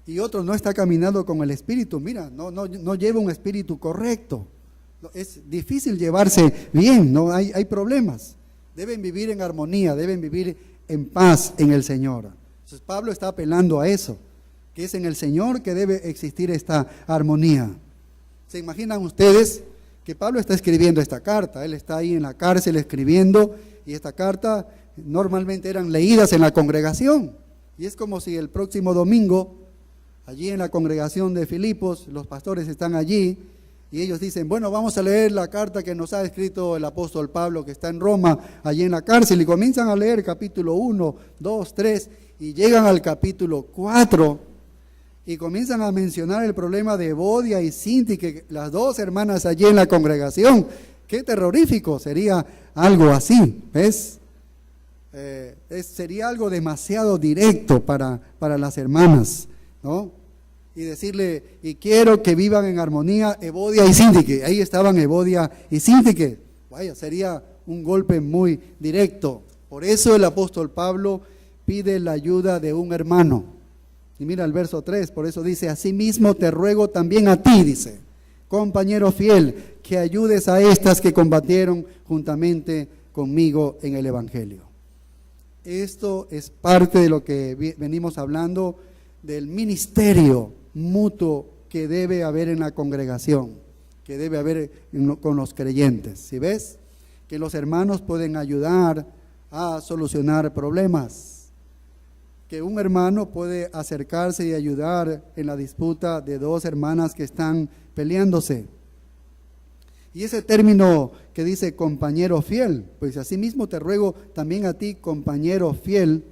y otro no está caminando con el Espíritu, mira, no lleva un espíritu correcto. Es difícil llevarse bien, no hay problemas. Deben vivir en armonía, deben vivir en paz en el Señor. Entonces Pablo está apelando a eso, que es en el Señor que debe existir esta armonía. ¿Se imaginan ustedes que Pablo está escribiendo esta carta? Él está ahí en la cárcel escribiendo. Y esta carta normalmente eran leídas en la congregación. Y es como si el próximo domingo, allí en la congregación de Filipos, los pastores están allí y ellos dicen, bueno, vamos a leer la carta que nos ha escrito el apóstol Pablo, que está en Roma, allí en la cárcel, y comienzan a leer capítulo 1, 2, 3, y llegan al capítulo 4, y comienzan a mencionar el problema de Evodia y Síntique, las dos hermanas allí en la congregación. Qué terrorífico sería algo así, ¿ves? Sería algo demasiado directo para las hermanas, ¿no? Y decirle, y quiero que vivan en armonía Evodia y Síntique. Ahí estaban Evodia y Síntique. Vaya, sería un golpe muy directo. Por eso el apóstol Pablo pide la ayuda de un hermano. Y mira el verso 3, por eso dice, asimismo te ruego también a ti, dice, compañero fiel, que ayudes a estas que combatieron juntamente conmigo en el Evangelio. Esto es parte de lo que venimos hablando del ministerio mutuo que debe haber en la congregación, que debe haber con los creyentes. ¿Sí ves? Que los hermanos pueden ayudar a solucionar problemas, que un hermano puede acercarse y ayudar en la disputa de dos hermanas que están peleándose. Y ese término que dice compañero fiel, pues asimismo te ruego también a ti, compañero fiel,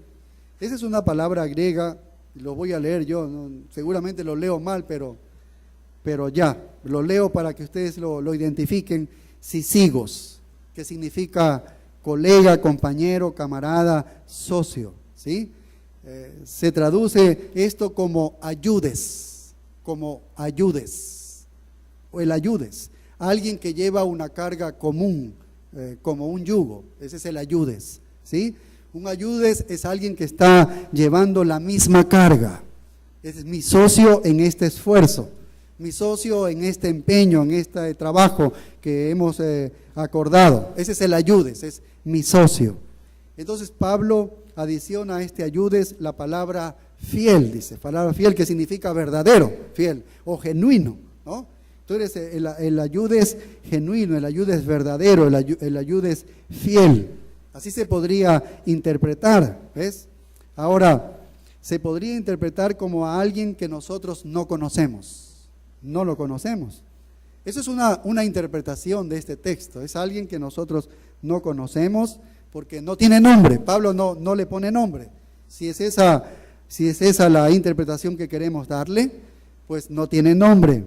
esa es una palabra griega, lo voy a leer yo, ¿no? Seguramente lo leo mal, pero ya, lo leo para que ustedes lo identifiquen, sisigos, que significa colega, compañero, camarada, socio, ¿sí? Se traduce esto como ayudes, o el ayudes. Alguien que lleva una carga común, como un yugo, ese es el ayudes, ¿sí? Un ayudes es alguien que está llevando la misma carga. Es mi socio en este esfuerzo, mi socio en este empeño, en este trabajo que hemos acordado. Ese es el ayudes, es mi socio. Entonces Pablo adiciona a este ayudes la palabra fiel, dice, palabra fiel que significa verdadero, fiel o genuino, ¿no? Tú eres el ayudes genuino, el ayudes verdadero, el ayudes fiel. Así se podría interpretar, ¿ves? Ahora, se podría interpretar como a alguien que nosotros no conocemos, no lo conocemos. Eso es una interpretación de este texto, es alguien que nosotros no conocemos, porque no tiene nombre. Pablo no le pone nombre. Si es esa la interpretación que queremos darle, pues no tiene nombre.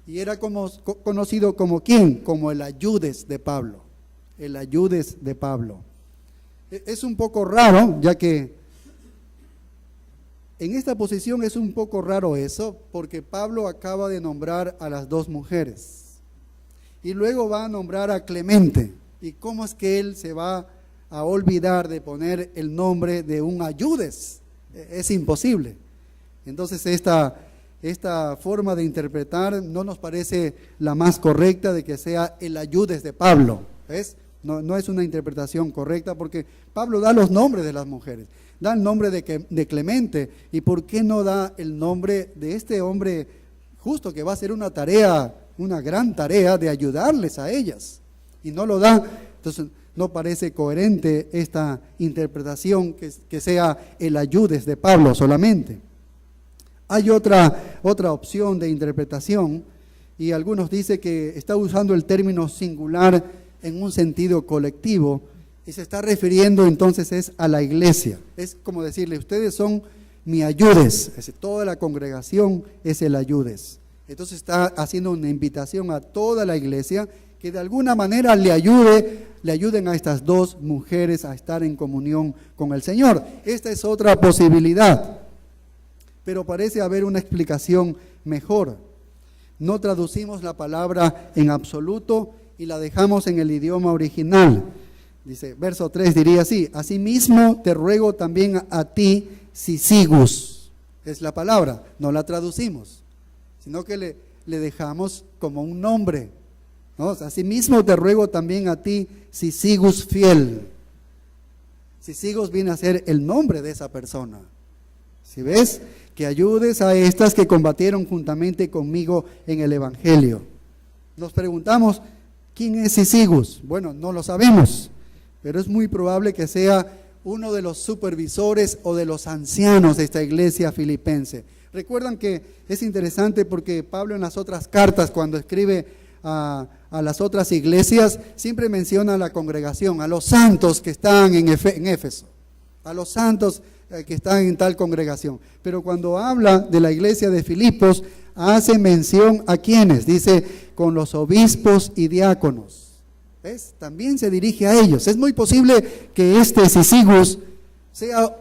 Y era conocido como ¿quién? Como el ayudes de Pablo. El ayudes de Pablo. Es un poco raro, ya que en esta posición es un poco raro eso, porque Pablo acaba de nombrar a las dos mujeres. Y luego va a nombrar a Clemente. ¿Y cómo es que él se va a olvidar de poner el nombre de un ayudes? Es imposible. Entonces esta forma de interpretar no nos parece la más correcta, de que sea el ayudes de Pablo. ¿Ves? No es una interpretación correcta, porque Pablo da los nombres de las mujeres, da el nombre de Clemente, y ¿por qué no da el nombre de este hombre justo que va a hacer una gran tarea de ayudarles a ellas? Y no lo da. Entonces no parece coherente esta interpretación, que sea el ayudes de Pablo solamente. Hay otra opción de interpretación, y algunos dicen que está usando el término singular en un sentido colectivo, y se está refiriendo entonces es a la iglesia. Es como decirle, ustedes son mi ayudes, toda la congregación es el ayudes. Entonces está haciendo una invitación a toda la iglesia que de alguna manera le ayuden a estas dos mujeres a estar en comunión con el Señor. Esta es otra posibilidad, pero parece haber una explicación mejor. No traducimos la palabra en absoluto y la dejamos en el idioma original. Dice, verso 3 diría así: asimismo te ruego también a ti, Syzygus. Es la palabra, no la traducimos, sino que le dejamos como un nombre, ¿no? Asimismo te ruego también a ti, Syzygus fiel. Syzygus viene a ser el nombre de esa persona. ¿Sí ves? Que ayudes a estas que combatieron juntamente conmigo en el Evangelio. Nos preguntamos, ¿quién es Syzygus? Bueno, no lo sabemos, pero es muy probable que sea uno de los supervisores o de los ancianos de esta iglesia filipense. Recuerdan que es interesante porque Pablo en las otras cartas, cuando escribe a las otras iglesias, siempre menciona a la congregación, a los santos que están en Éfeso, a los santos que están en tal congregación. Pero cuando habla de la iglesia de Filipos, hace mención a quienes, dice, con los obispos y diáconos. ¿Ves? También se dirige a ellos. Es muy posible que este Syzygus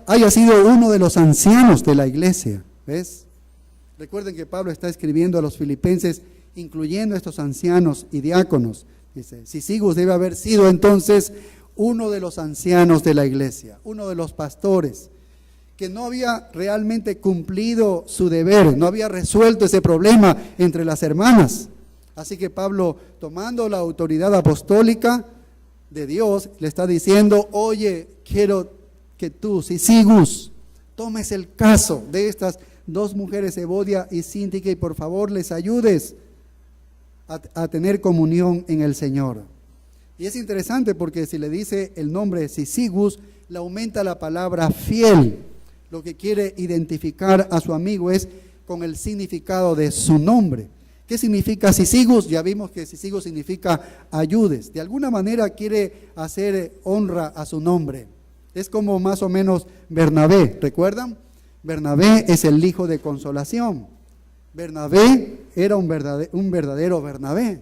haya sido uno de los ancianos de la iglesia. ¿Ves? Recuerden que Pablo está escribiendo a los filipenses, incluyendo a estos ancianos y diáconos. Dice, Syzygus debe haber sido entonces uno de los ancianos de la iglesia, uno de los pastores, que no había realmente cumplido su deber, no había resuelto ese problema entre las hermanas. Así que Pablo, tomando la autoridad apostólica de Dios, le está diciendo, oye, quiero que tú, Syzygus, tomes el caso de estas dos mujeres, Evodia y Síntique, y por favor les ayudes a tener comunión en el Señor. Y es interesante porque si le dice el nombre Syzygus, le aumenta la palabra fiel. Lo que quiere identificar a su amigo es con el significado de su nombre. ¿Qué significa Syzygus? Ya vimos que Syzygus significa ayudes. De alguna manera quiere hacer honra a su nombre. Es como más o menos Bernabé, ¿recuerdan? Bernabé es el hijo de consolación. Bernabé era un verdadero Bernabé.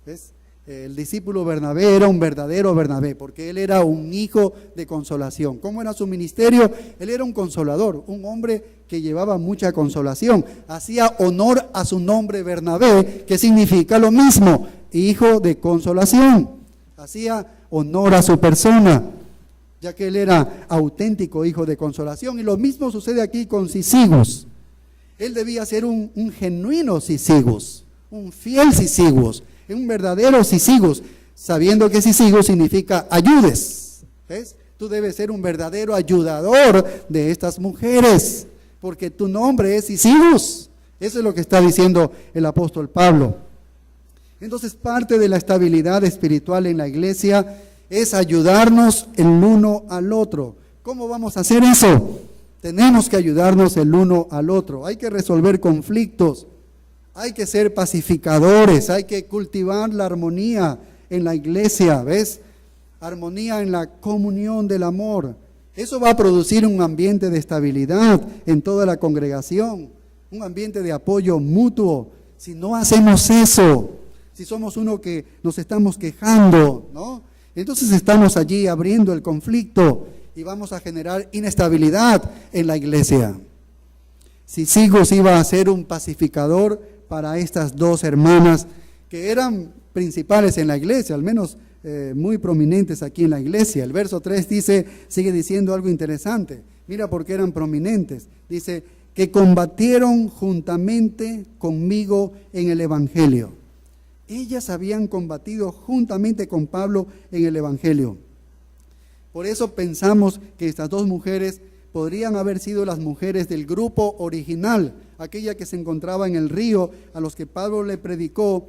¿Ves? El discípulo Bernabé era un verdadero Bernabé, porque él era un hijo de consolación. ¿Cómo era su ministerio? Él era un consolador, un hombre que llevaba mucha consolación. Hacía honor a su nombre Bernabé, que significa lo mismo, hijo de consolación. Hacía honor a su persona, ya que él era auténtico hijo de consolación. Y lo mismo sucede aquí con Syzygus. Él debía ser un genuino Syzygus, un fiel Syzygus, un verdadero Syzygus, sabiendo que Syzygus significa ayudes. ¿Ves? Tú debes ser un verdadero ayudador de estas mujeres, porque tu nombre es Syzygus. Eso es lo que está diciendo el apóstol Pablo. Entonces, parte de la estabilidad espiritual en la iglesia es ayudarnos el uno al otro. ¿Cómo vamos a hacer eso? Tenemos que ayudarnos el uno al otro. Hay que resolver conflictos. Hay que ser pacificadores, hay que cultivar la armonía en la iglesia, ¿ves? armonía en la comunión del amor. Eso va a producir un ambiente de estabilidad en toda la congregación, un ambiente de apoyo mutuo. Si no hacemos eso, si somos uno que nos estamos quejando, ¿no? Entonces estamos allí abriendo el conflicto y vamos a generar inestabilidad en la iglesia. Si Sigos iba a ser un pacificador para estas dos hermanas que eran principales en la iglesia, al menos muy prominentes aquí en la iglesia. El verso 3 sigue diciendo algo interesante. Mira por qué eran prominentes. Dice, que combatieron juntamente conmigo en el evangelio. Ellas habían combatido juntamente con Pablo en el evangelio. Por eso pensamos que estas dos mujeres podrían haber sido las mujeres del grupo original, aquella que se encontraba en el río, a los que Pablo le predicó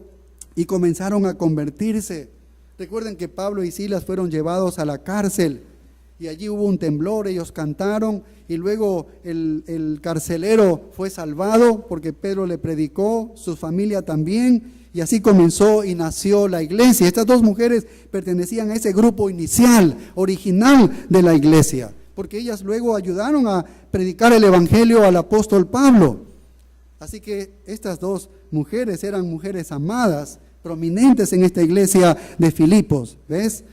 y comenzaron a convertirse. Recuerden que Pablo y Silas fueron llevados a la cárcel y allí hubo un temblor, ellos cantaron y luego el carcelero fue salvado porque Pedro le predicó, su familia también, y así comenzó y nació la iglesia. Estas dos mujeres pertenecían a ese grupo inicial, original de la iglesia, porque ellas luego ayudaron a predicar el evangelio al apóstol Pablo. Así que estas dos mujeres eran mujeres amadas, prominentes en esta iglesia de Filipos, ¿ves?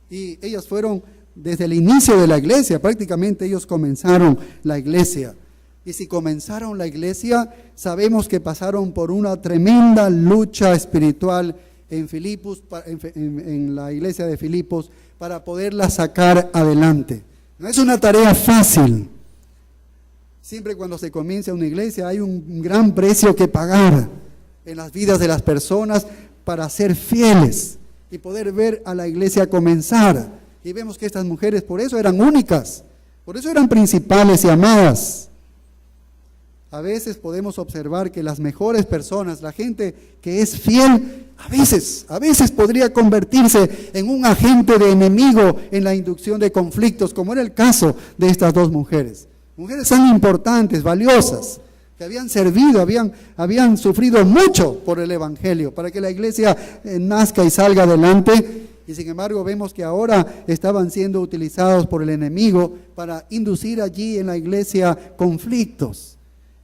Y ellas fueron desde el inicio de la iglesia, prácticamente ellos comenzaron la iglesia. Y si comenzaron la iglesia, sabemos que pasaron por una tremenda lucha espiritual en Filipos, en la iglesia de Filipos, para poderla sacar adelante. No es una tarea fácil. Siempre cuando se comienza una iglesia hay un gran precio que pagar en las vidas de las personas para ser fieles y poder ver a la iglesia comenzar. Y vemos que estas mujeres por eso eran únicas, por eso eran principales y amadas. A veces podemos observar que las mejores personas, la gente que es fiel, a veces podría convertirse en un agente de enemigo en la inducción de conflictos, como era el caso de estas dos mujeres. Mujeres tan importantes, valiosas, que habían servido, habían sufrido mucho por el evangelio, para que la iglesia nazca y salga adelante. Y sin embargo vemos que ahora estaban siendo utilizados por el enemigo para inducir allí en la iglesia conflictos.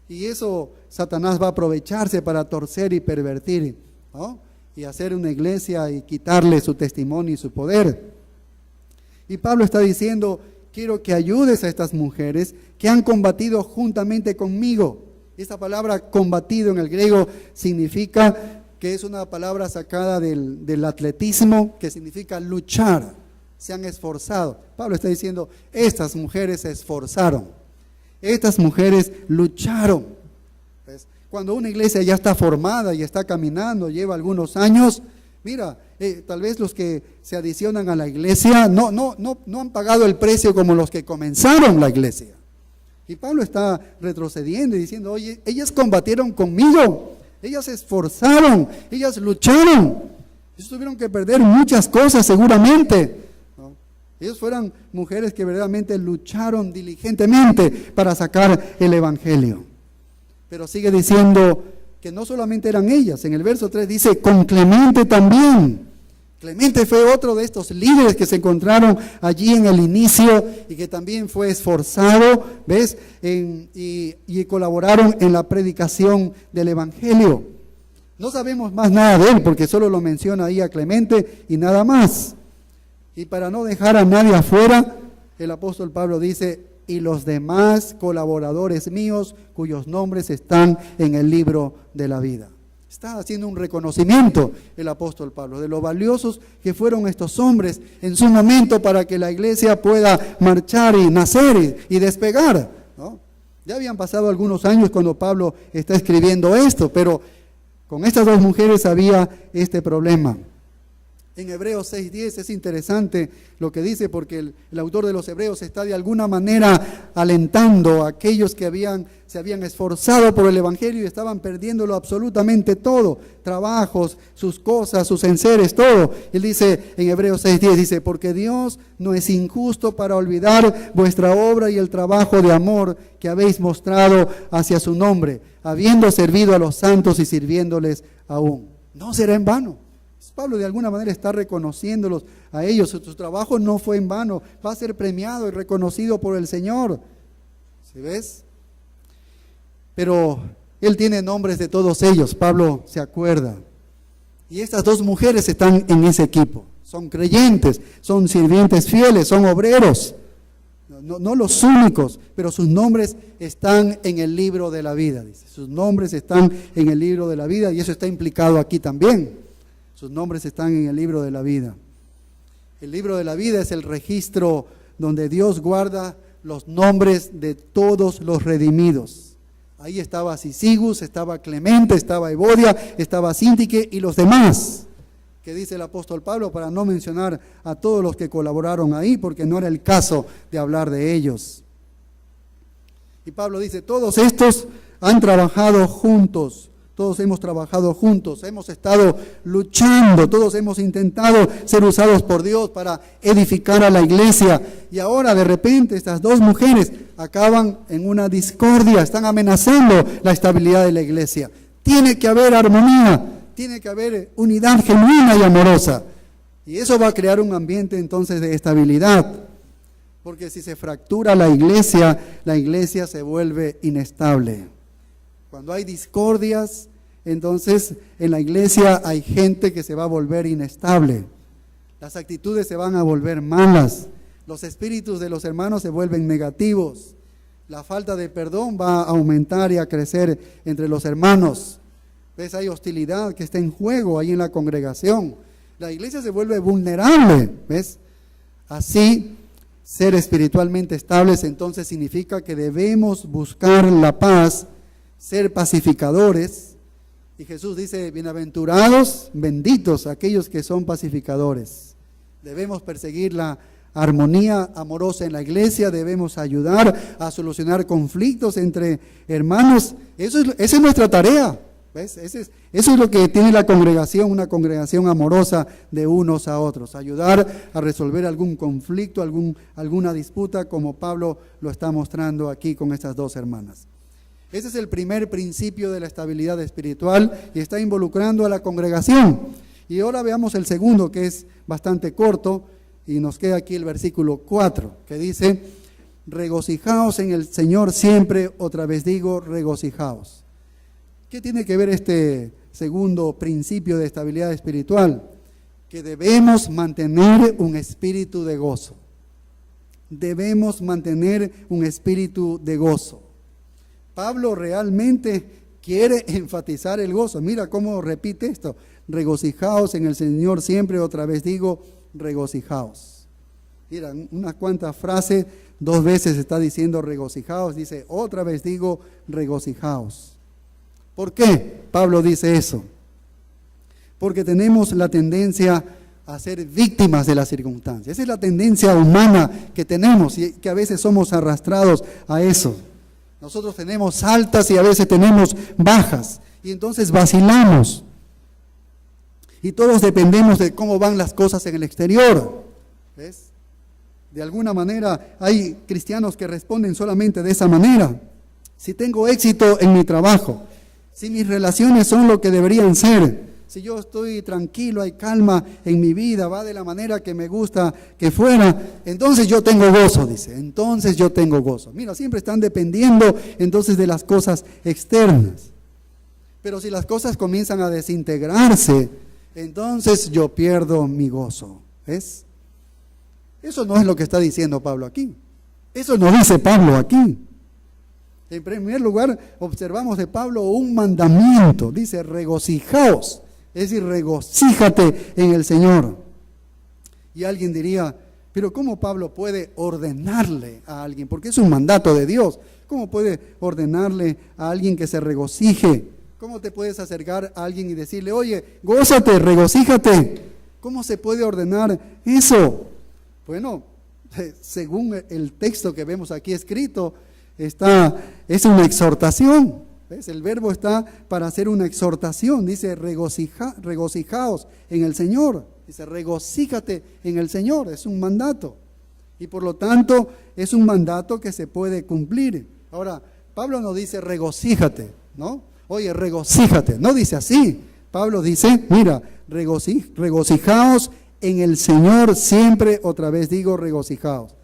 Y eso Satanás va a aprovecharse para torcer y pervertir, ¿no? Y hacer una iglesia y quitarle su testimonio y su poder. Y Pablo está diciendo, quiero que ayudes a estas mujeres que han combatido juntamente conmigo. Esta palabra combatido en el griego significa que es una palabra sacada del atletismo, que significa luchar, se han esforzado. Pablo está diciendo, estas mujeres se esforzaron, estas mujeres lucharon. ¿Ves? Cuando una iglesia ya está formada y está caminando, lleva algunos años, mira, tal vez los que se adicionan a la iglesia no han pagado el precio como los que comenzaron la iglesia. Y Pablo está retrocediendo y diciendo, oye, ellas combatieron conmigo, ellas se esforzaron, ellas lucharon, ellos tuvieron que perder muchas cosas seguramente, ¿no? Ellos fueron mujeres que verdaderamente lucharon diligentemente para sacar el evangelio. Pero sigue diciendo que no solamente eran ellas, en el verso 3 dice, con Clemente también. Clemente fue otro de estos líderes que se encontraron allí en el inicio y que también fue esforzado, ¿ves? Y colaboraron en la predicación del evangelio. No sabemos más nada de él porque solo lo menciona ahí a Clemente y nada más. Y para no dejar a nadie afuera, el apóstol Pablo dice, y los demás colaboradores míos cuyos nombres están en el libro de la vida. Está haciendo un reconocimiento el apóstol Pablo de lo valiosos que fueron estos hombres en su momento para que la iglesia pueda marchar y nacer y despegar, ¿no? Ya habían pasado algunos años cuando Pablo está escribiendo esto, pero con estas dos mujeres había este problema. En Hebreos 6:10 es interesante lo que dice, porque el autor de los Hebreos está de alguna manera alentando a aquellos que se habían esforzado por el evangelio y estaban perdiéndolo absolutamente todo, trabajos, sus cosas, sus enseres, todo. Él dice en Hebreos 6:10, dice, porque Dios no es injusto para olvidar vuestra obra y el trabajo de amor que habéis mostrado hacia su nombre, habiendo servido a los santos y sirviéndoles aún. No será en vano. Pablo de alguna manera está reconociéndolos a ellos. Su trabajo no fue en vano, va a ser premiado y reconocido por el Señor. ¿Sí ves? Pero él tiene nombres de todos ellos, Pablo se acuerda. Y estas dos mujeres están en ese equipo. Son creyentes, son sirvientes fieles, son obreros. No los únicos, pero sus nombres están en el libro de la vida, dice. Sus nombres están en el libro de la vida y eso está implicado aquí también. Sus nombres están en el libro de la vida. El libro de la vida es el registro donde Dios guarda los nombres de todos los redimidos. Ahí estaba Sisigus, estaba Clemente, estaba Evodia, estaba Síntique y los demás, que dice el apóstol Pablo, para no mencionar a todos los que colaboraron ahí, porque no era el caso de hablar de ellos. Y Pablo dice, todos estos han trabajado juntos, todos hemos trabajado juntos, hemos estado luchando, todos hemos intentado ser usados por Dios para edificar a la iglesia. Y ahora de repente estas dos mujeres acaban en una discordia, están amenazando la estabilidad de la iglesia. Tiene que haber armonía, tiene que haber unidad genuina y amorosa. Y eso va a crear un ambiente entonces de estabilidad. Porque si se fractura la iglesia se vuelve inestable. Cuando hay discordias, entonces en la iglesia hay gente que se va a volver inestable. Las actitudes se van a volver malas. Los espíritus de los hermanos se vuelven negativos. La falta de perdón va a aumentar y a crecer entre los hermanos. ¿Ves? Hay hostilidad que está en juego ahí en la congregación. La iglesia se vuelve vulnerable. ¿Ves? Así, ser espiritualmente estables entonces significa que debemos buscar la paz, ser pacificadores. Y Jesús dice, bienaventurados, benditos aquellos que son pacificadores. Debemos perseguir la armonía amorosa en la iglesia, debemos ayudar a solucionar conflictos entre hermanos. Esa es nuestra tarea. ¿Ves? Eso es lo que tiene la congregación, una congregación amorosa de unos a otros. Ayudar a resolver algún conflicto, alguna disputa, como Pablo lo está mostrando aquí con estas dos hermanas. Ese es el primer principio de la estabilidad espiritual y está involucrando a la congregación. Y ahora veamos el segundo, que es bastante corto, y nos queda aquí el versículo 4, que dice, regocijaos en el Señor siempre, otra vez digo, regocijaos. ¿Qué tiene que ver este segundo principio de estabilidad espiritual? Que debemos mantener un espíritu de gozo. Debemos mantener un espíritu de gozo. Pablo realmente quiere enfatizar el gozo. Mira cómo repite esto. Regocijaos en el Señor siempre, otra vez digo, regocijaos. Mira, unas cuantas frases, 2 veces está diciendo regocijaos, dice otra vez digo, regocijaos. ¿Por qué Pablo dice eso? Porque tenemos la tendencia a ser víctimas de las circunstancias. Esa es la tendencia humana que tenemos y que a veces somos arrastrados a eso. Nosotros tenemos altas y a veces tenemos bajas y entonces vacilamos. Y todos dependemos de cómo van las cosas en el exterior. ¿Ves? De alguna manera hay cristianos que responden solamente de esa manera. Si tengo éxito en mi trabajo, si mis relaciones son lo que deberían ser, si yo estoy tranquilo, hay calma en mi vida, va de la manera que me gusta que fuera, entonces yo tengo gozo, dice, entonces yo tengo gozo. Mira, siempre están dependiendo entonces de las cosas externas. Pero si las cosas comienzan a desintegrarse, entonces yo pierdo mi gozo. ¿Ves? Eso no es lo que está diciendo Pablo aquí. Eso no dice Pablo aquí. En primer lugar, observamos de Pablo un mandamiento. Dice, regocijaos. Es decir, regocíjate en el Señor. Y alguien diría, pero ¿cómo Pablo puede ordenarle a alguien? Porque es un mandato de Dios. ¿Cómo puede ordenarle a alguien que se regocije? ¿Cómo te puedes acercar a alguien y decirle, oye, gózate, regocíjate? ¿Cómo se puede ordenar eso? Bueno, según el texto que vemos aquí escrito, es una exhortación. ¿Ves? El verbo está para hacer una exhortación. Dice, regocijaos en el Señor. Dice, regocíjate en el Señor. Es un mandato. Y por lo tanto, es un mandato que se puede cumplir. Ahora, Pablo no dice regocíjate, ¿no? Oye, regocíjate. No dice así. Pablo dice, mira, regocijaos en el Señor siempre, otra vez digo regocijaos.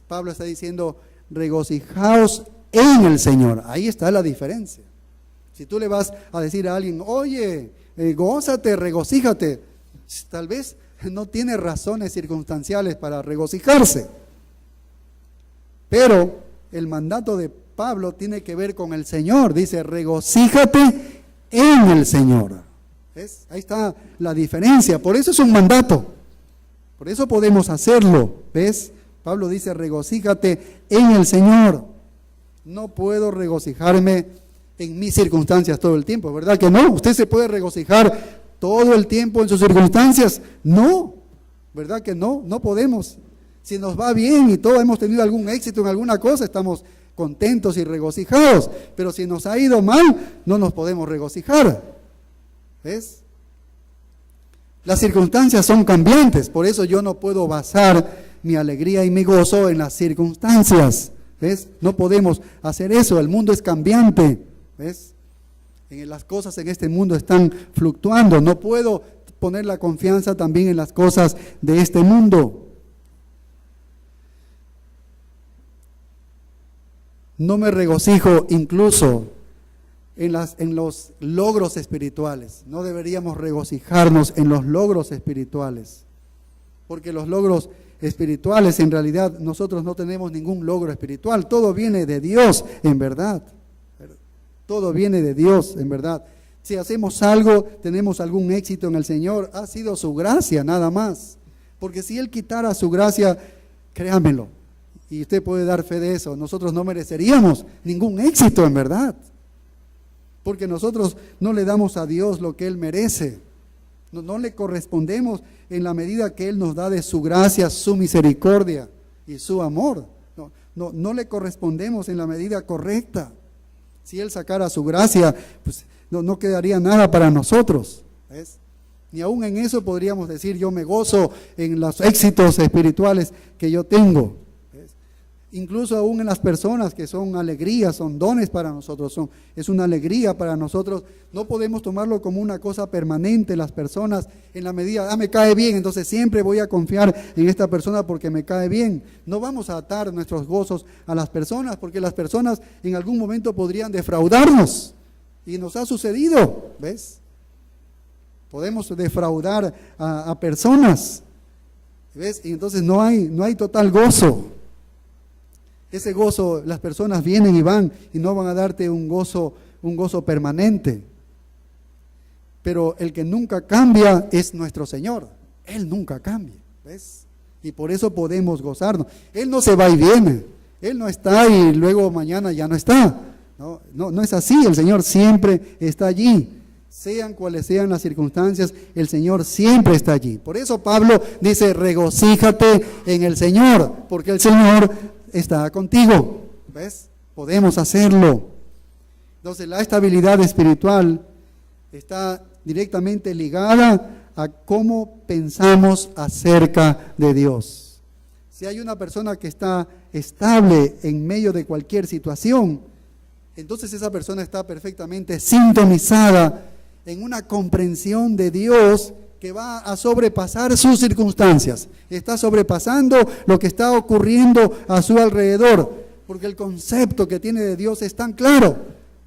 Pablo está diciendo, regocijaos en el Señor. Ahí está la diferencia. Si tú le vas a decir a alguien, oye, gózate, regocíjate, tal vez no tiene razones circunstanciales para regocijarse. Pero el mandato de Pablo tiene que ver con el Señor. Dice, regocíjate en el Señor. ¿Ves? Ahí está la diferencia. Por eso es un mandato. Por eso podemos hacerlo. ¿Ves? Pablo dice, regocíjate en el Señor. No puedo regocijarme en mis circunstancias todo el tiempo, ¿verdad que no? ¿Usted se puede regocijar todo el tiempo en sus circunstancias? No, ¿verdad que no? No podemos. Si nos va bien y todos hemos tenido algún éxito en alguna cosa, estamos contentos y regocijados. Pero si nos ha ido mal, no nos podemos regocijar. ¿Ves? Las circunstancias son cambiantes, por eso yo no puedo basar mi alegría y mi gozo en las circunstancias. ¿Ves? No podemos hacer eso, el mundo es cambiante. ¿Ves? Las cosas en este mundo están fluctuando. No puedo poner la confianza también en las cosas de este mundo. No me regocijo incluso en los logros espirituales. No deberíamos regocijarnos en los logros espirituales, porque los logros espirituales, en realidad nosotros no tenemos ningún logro espiritual. Todo viene de Dios, en verdad. Todo viene de Dios, en verdad. Si hacemos algo, tenemos algún éxito en el Señor, ha sido su gracia, nada más. Porque si Él quitara su gracia, créamelo, y usted puede dar fe de eso, nosotros no mereceríamos ningún éxito, en verdad. Porque nosotros no le damos a Dios lo que Él merece. No le correspondemos en la medida que Él nos da de su gracia, su misericordia y su amor. No le correspondemos en la medida correcta. Si Él sacara su gracia, pues no quedaría nada para nosotros. ¿Ves? Ni aún en eso podríamos decir, yo me gozo en los éxitos espirituales que yo tengo. ¿Ves? Incluso aún en las personas que son alegrías, son dones para nosotros, es una alegría para nosotros. No podemos tomarlo como una cosa permanente las personas en la medida, me cae bien, entonces siempre voy a confiar en esta persona porque me cae bien. No vamos a atar nuestros gozos a las personas, porque las personas en algún momento podrían defraudarnos. Y nos ha sucedido, ¿ves? Podemos defraudar a personas, ¿ves? Y entonces no hay total gozo. Ese gozo, las personas vienen y van y no van a darte un gozo permanente. Pero el que nunca cambia es nuestro Señor. Él nunca cambia, ¿ves? Y por eso podemos gozarnos. Él no se va y viene. Él no está y luego mañana ya no está. No es así. El Señor siempre está allí. Sean cuales sean las circunstancias, el Señor siempre está allí. Por eso Pablo dice, regocíjate en el Señor, porque el Señor está contigo. ¿Ves? Podemos hacerlo. Entonces la estabilidad espiritual está directamente ligada a cómo pensamos acerca de Dios. Si hay una persona que está estable en medio de cualquier situación, entonces esa persona está perfectamente sintonizada en una comprensión de Dios que va a sobrepasar sus circunstancias. Está sobrepasando lo que está ocurriendo a su alrededor, porque el concepto que tiene de Dios es tan claro,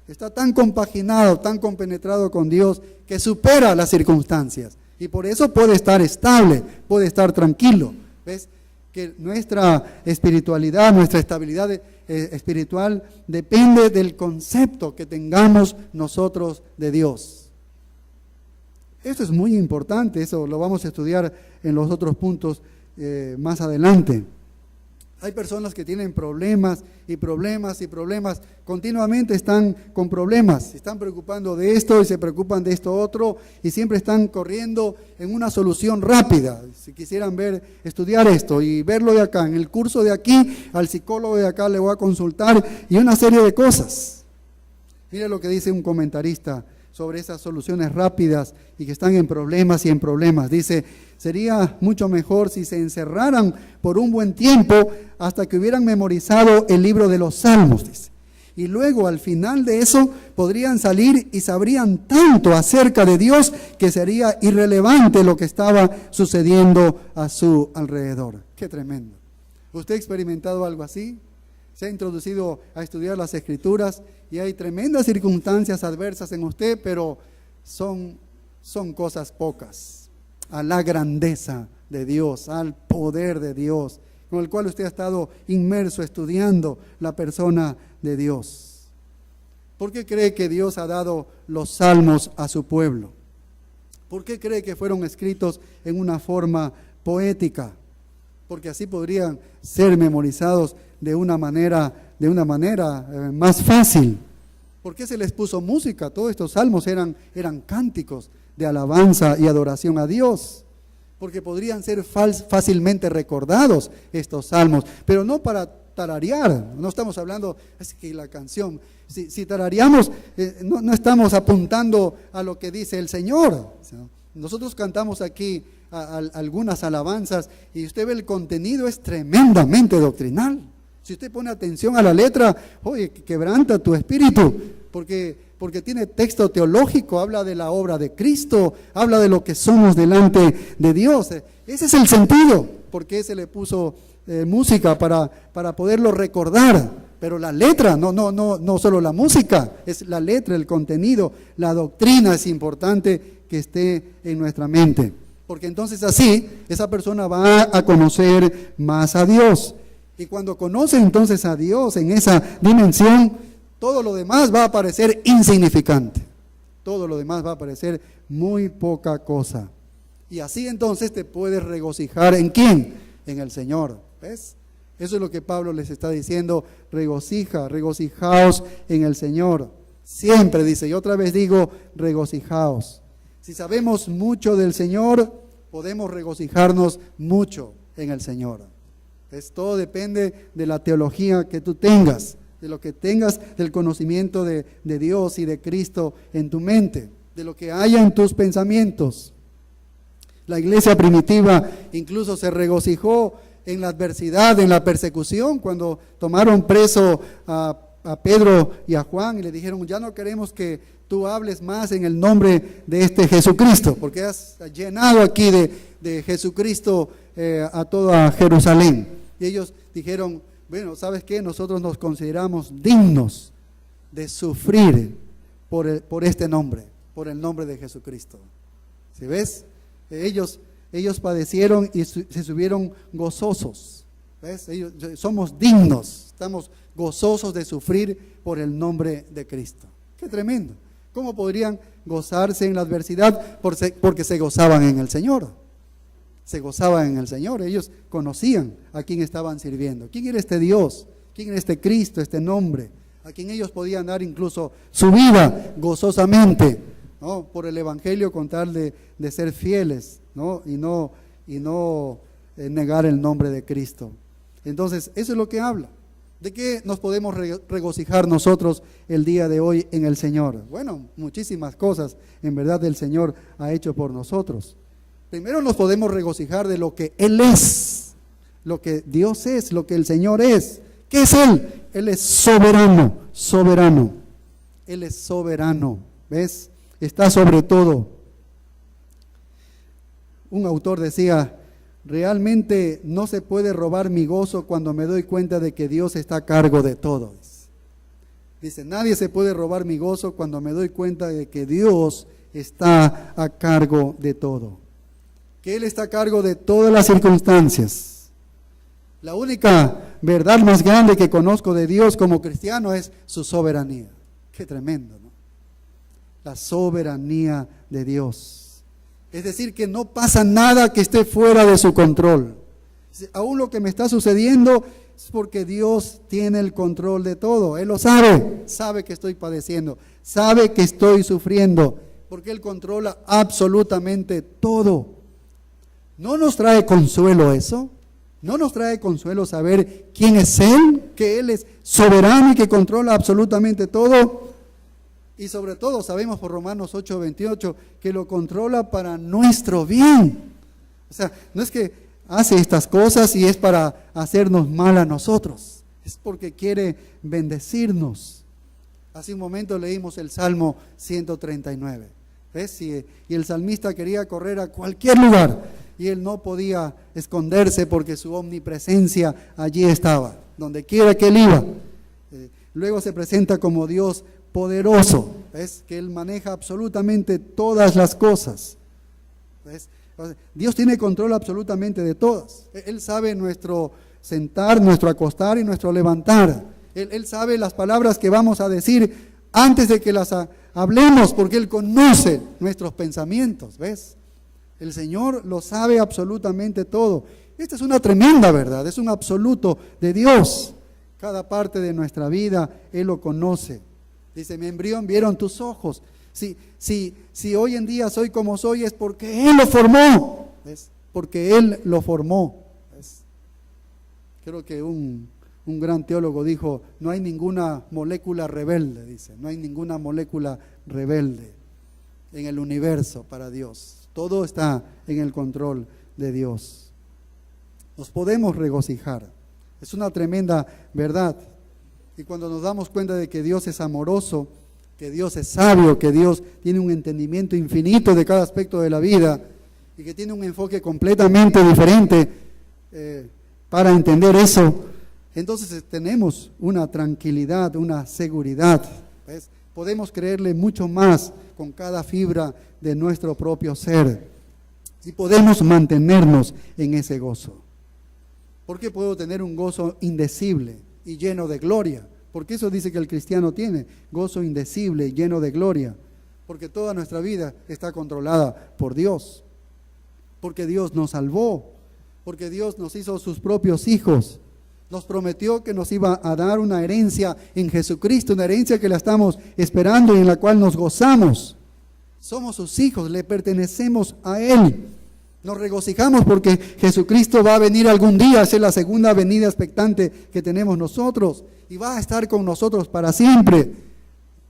está tan compaginado, tan compenetrado con Dios, que supera las circunstancias. Y por eso puede estar estable, puede estar tranquilo. ¿Ves? Que nuestra espiritualidad, nuestra estabilidad espiritual depende del concepto que tengamos nosotros de Dios. Esto es muy importante, eso lo vamos a estudiar en los otros puntos más adelante. Hay personas que tienen problemas y problemas y problemas, continuamente están con problemas, se están preocupando de esto y se preocupan de esto otro y siempre están corriendo en una solución rápida. Si quisieran estudiar esto y verlo de acá, en el curso de aquí, al psicólogo de acá le voy a consultar y una serie de cosas. Mira lo que dice un comentarista sobre esas soluciones rápidas y que están en problemas y en problemas. Dice, sería mucho mejor si se encerraran por un buen tiempo hasta que hubieran memorizado el libro de los Salmos, dice, Y luego al final de eso podrían salir y sabrían tanto acerca de Dios que sería irrelevante lo que estaba sucediendo a su alrededor. ¡Qué tremendo! ¿Usted ha experimentado algo así? Se ha introducido a estudiar las Escrituras y hay tremendas circunstancias adversas en usted, pero son cosas pocas a la grandeza de Dios, al poder de Dios, con el cual usted ha estado inmerso estudiando la persona de Dios. ¿Por qué cree que Dios ha dado los salmos a su pueblo? ¿Por qué cree que fueron escritos en una forma poética? Porque así podrían ser memorizados de una manera más fácil. ¿Por qué se les puso música? Todos estos salmos eran cánticos de alabanza y adoración a Dios, porque podrían ser fácilmente recordados estos salmos, pero no para tararear. No estamos hablando, es que la canción, si tarareamos, no estamos apuntando a lo que dice el Señor. Nosotros cantamos aquí algunas alabanzas y usted ve el contenido es tremendamente doctrinal. Si usted pone atención a la letra, oye, quebranta tu espíritu, porque tiene texto teológico, habla de la obra de Cristo, habla de lo que somos delante de Dios. Ese es el sentido, porque se le puso música para poderlo recordar. Pero la letra, no solo la música, es la letra, el contenido, la doctrina es importante que esté en nuestra mente. Porque entonces así, esa persona va a conocer más a Dios. Y cuando conoce entonces a Dios en esa dimensión, todo lo demás va a parecer insignificante. Todo lo demás va a parecer muy poca cosa. Y así entonces te puedes regocijar ¿en quién? En el Señor. ¿Ves? Eso es lo que Pablo les está diciendo. Regocijaos en el Señor. Siempre dice, y otra vez digo, regocijaos. Si sabemos mucho del Señor, podemos regocijarnos mucho en el Señor. Todo depende de la teología que tú tengas, de lo que tengas del conocimiento de Dios y de Cristo en tu mente, de lo que haya en tus pensamientos. La iglesia primitiva incluso se regocijó en la adversidad, en la persecución, cuando tomaron preso a Pedro y a Juan y le dijeron, ya no queremos que tú hables más en el nombre de este Jesucristo, porque has llenado aquí de Jesucristo a toda Jerusalén. Y ellos dijeron, bueno, ¿sabes qué? Nosotros nos consideramos dignos de sufrir por este nombre, por el nombre de Jesucristo. ¿Sí ves? Ellos padecieron y se subieron gozosos. ¿Ves? Somos dignos, estamos gozosos de sufrir por el nombre de Cristo. ¡Qué tremendo! ¿Cómo podrían gozarse en la adversidad? Porque se gozaban en el Señor. Se gozaban en el Señor. Ellos conocían a quién estaban sirviendo. ¿Quién era este Dios? ¿Quién era este Cristo, este nombre? A quien ellos podían dar incluso su vida gozosamente, ¿no? Por el Evangelio, con tal de ser fieles, ¿no? Y no negar el nombre de Cristo. Entonces, eso es lo que habla. ¿De qué nos podemos regocijar nosotros el día de hoy en el Señor? Bueno, muchísimas cosas en verdad el Señor ha hecho por nosotros. Primero nos podemos regocijar de lo que Él es, lo que Dios es, lo que el Señor es. ¿Qué es Él? Él es soberano. Él es soberano, ¿ves? Está sobre todo. Un autor decía, realmente no se puede robar mi gozo cuando me doy cuenta de que Dios está a cargo de todo. Dice, nadie se puede robar mi gozo cuando me doy cuenta de que Dios está a cargo de todo. Que Él está a cargo de todas las circunstancias. La única verdad más grande que conozco de Dios como cristiano es su soberanía. Qué tremendo, ¿no? La soberanía de Dios. Es decir, que no pasa nada que esté fuera de su control. Aún lo que me está sucediendo es porque Dios tiene el control de todo. Él lo sabe que estoy padeciendo, sabe que estoy sufriendo, porque Él controla absolutamente todo. ¿No nos trae consuelo eso? ¿No nos trae consuelo saber quién es Él? Que Él es soberano y que controla absolutamente todo. Y sobre todo sabemos por Romanos 8:28 que lo controla para nuestro bien. O sea, no es que hace estas cosas y es para hacernos mal a nosotros. Es porque quiere bendecirnos. Hace un momento leímos el Salmo 139. ¿Ves? Y el salmista quería correr a cualquier lugar y él no podía esconderse porque su omnipresencia allí estaba, donde quiera que él iba. Luego se presenta como Dios poderoso, ¿ves? Que Él maneja absolutamente todas las cosas, ¿ves? Dios tiene control absolutamente de todas. Él sabe nuestro sentar, nuestro acostar y nuestro levantar. Él sabe las palabras que vamos a decir antes de que las hablemos, porque Él conoce nuestros pensamientos, ¿ves? El Señor lo sabe absolutamente todo. Esta es una tremenda verdad, es un absoluto de Dios. Cada parte de nuestra vida Él lo conoce. Dice, mi embrión vieron tus ojos. Si hoy en día soy como soy es porque Él lo formó, ¿ves? Porque Él lo formó, ¿ves? Creo que un gran teólogo dijo, no hay ninguna molécula rebelde, dice, no hay ninguna molécula rebelde en el universo para Dios. Todo está en el control de Dios. Nos podemos regocijar. Es una tremenda verdad. Y cuando nos damos cuenta de que Dios es amoroso, que Dios es sabio, que Dios tiene un entendimiento infinito de cada aspecto de la vida y que tiene un enfoque completamente diferente para entender eso, entonces tenemos una tranquilidad, una seguridad, ¿ves? Podemos creerle mucho más con cada fibra de nuestro propio ser y podemos mantenernos en ese gozo. ¿Por qué puedo tener un gozo indecible y lleno de gloria? Porque eso dice que el cristiano tiene, gozo indecible y lleno de gloria. Porque toda nuestra vida está controlada por Dios. Porque Dios nos salvó. Porque Dios nos hizo sus propios hijos. Nos prometió que nos iba a dar una herencia en Jesucristo, una herencia que la estamos esperando y en la cual nos gozamos. Somos sus hijos, le pertenecemos a Él. Nos regocijamos porque Jesucristo va a venir algún día, esa es la segunda venida expectante que tenemos nosotros y va a estar con nosotros para siempre.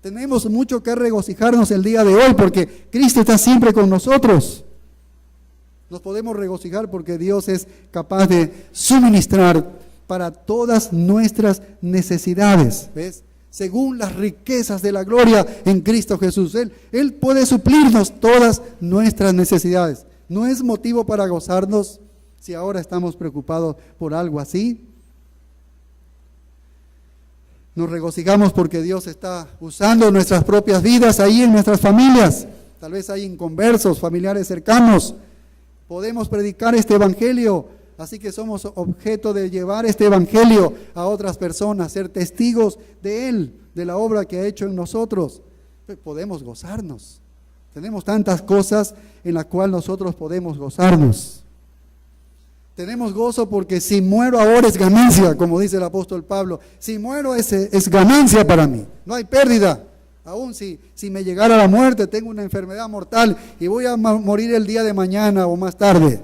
Tenemos mucho que regocijarnos el día de hoy porque Cristo está siempre con nosotros. Nos podemos regocijar porque Dios es capaz de suministrar para todas nuestras necesidades, ¿ves? Según las riquezas de la gloria en Cristo Jesús. Él puede suplirnos todas nuestras necesidades. ¿No es motivo para gozarnos si ahora estamos preocupados por algo así? Nos regocijamos porque Dios está usando nuestras propias vidas ahí en nuestras familias. Tal vez hay inconversos, familiares cercanos. Podemos predicar este evangelio, así que somos objeto de llevar este evangelio a otras personas, ser testigos de Él, de la obra que ha hecho en nosotros. Podemos gozarnos. Tenemos tantas cosas en las cuales nosotros podemos gozarnos. Tenemos gozo porque si muero ahora es ganancia, como dice el apóstol Pablo. Si muero es ganancia para mí, no hay pérdida. Aún si me llegara la muerte, tengo una enfermedad mortal y voy a morir el día de mañana o más tarde.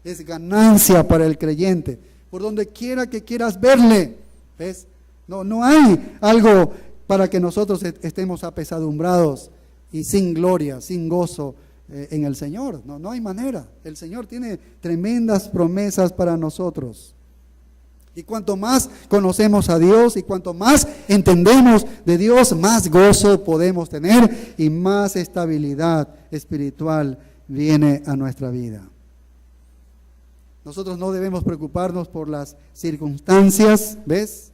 Es ganancia para el creyente. Por donde quiera que quieras verle, ¿ves? No hay algo para que nosotros estemos apesadumbrados y sin gloria, sin gozo en el Señor. No hay manera. El Señor tiene tremendas promesas para nosotros. Y cuanto más conocemos a Dios y cuanto más entendemos de Dios, más gozo podemos tener y más estabilidad espiritual viene a nuestra vida. Nosotros no debemos preocuparnos por las circunstancias, ¿ves?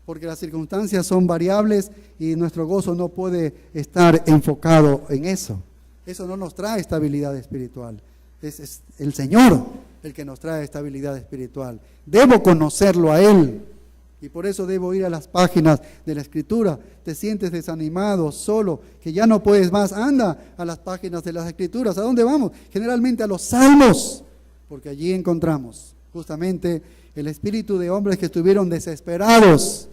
Porque las circunstancias son variables y nuestro gozo no puede estar enfocado en eso. Eso no nos trae estabilidad espiritual. Es el Señor el que nos trae estabilidad espiritual. Debo conocerlo a Él y por eso debo ir a las páginas de la Escritura. Te sientes desanimado, solo, que ya no puedes más, anda a las páginas de las Escrituras. ¿A dónde vamos? Generalmente a los Salmos, porque allí encontramos justamente el espíritu de hombres que estuvieron desesperados,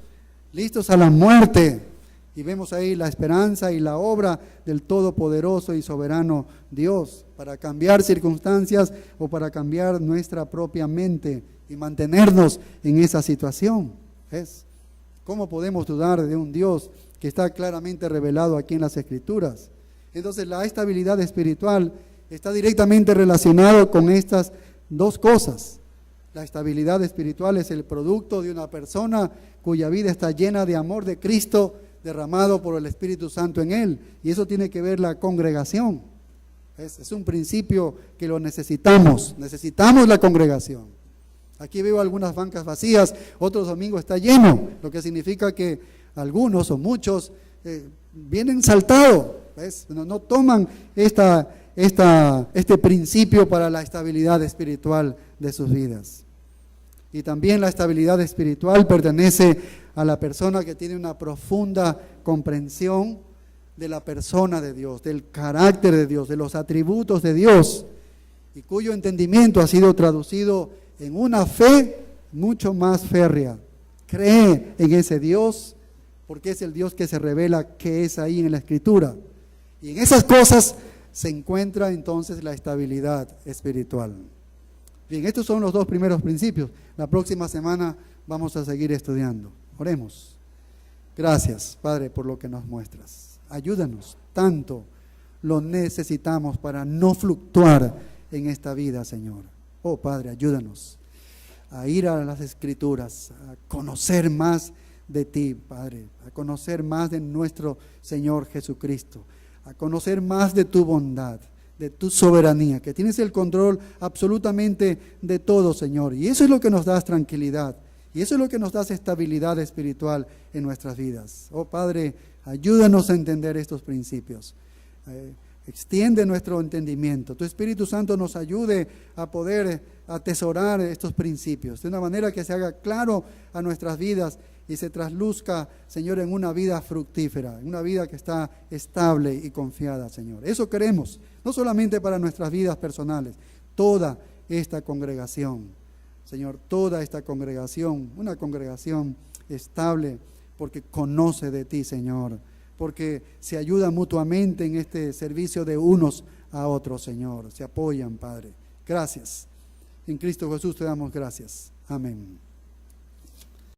listos a la muerte, y vemos ahí la esperanza y la obra del todopoderoso y soberano Dios para cambiar circunstancias o para cambiar nuestra propia mente y mantenernos en esa situación. ¿Ves? ¿Cómo podemos dudar de un Dios que está claramente revelado aquí en las Escrituras? Entonces la estabilidad espiritual está directamente relacionado con estas dos cosas. La estabilidad espiritual es el producto de una persona cuya vida está llena de amor de Cristo, derramado por el Espíritu Santo en él. Y eso tiene que ver la congregación. Es un principio que lo necesitamos. Necesitamos la congregación. Aquí veo algunas bancas vacías, otro domingo está lleno, lo que significa que algunos o muchos vienen saltados, ¿ves? No toman este principio para la estabilidad espiritual de sus vidas. Y también la estabilidad espiritual pertenece a la persona que tiene una profunda comprensión de la persona de Dios, del carácter de Dios, de los atributos de Dios, y cuyo entendimiento ha sido traducido en una fe mucho más férrea. Cree en ese Dios, porque es el Dios que se revela que es ahí en la Escritura. Y en esas cosas se encuentra entonces la estabilidad espiritual. Bien, estos son los dos primeros principios. La próxima semana vamos a seguir estudiando. Oremos. Gracias, Padre, por lo que nos muestras. Ayúdanos, tanto lo necesitamos para no fluctuar en esta vida, Señor. Oh, Padre, ayúdanos a ir a las Escrituras, a conocer más de ti, Padre, a conocer más de nuestro Señor Jesucristo, a conocer más de tu bondad, de tu soberanía, que tienes el control absolutamente de todo, Señor. Y eso es lo que nos da tranquilidad, y eso es lo que nos da estabilidad espiritual en nuestras vidas. Oh, Padre, ayúdanos a entender estos principios. Extiende nuestro entendimiento. Tu Espíritu Santo nos ayude a poder atesorar estos principios de una manera que se haga claro a nuestras vidas y se trasluzca, Señor, en una vida fructífera, en una vida que está estable y confiada, Señor. Eso queremos, no solamente para nuestras vidas personales, toda esta congregación, Señor, toda esta congregación, una congregación estable porque conoce de ti, Señor, porque se ayuda mutuamente en este servicio de unos a otros, Señor. Se apoyan, Padre. Gracias. En Cristo Jesús te damos gracias. Amén.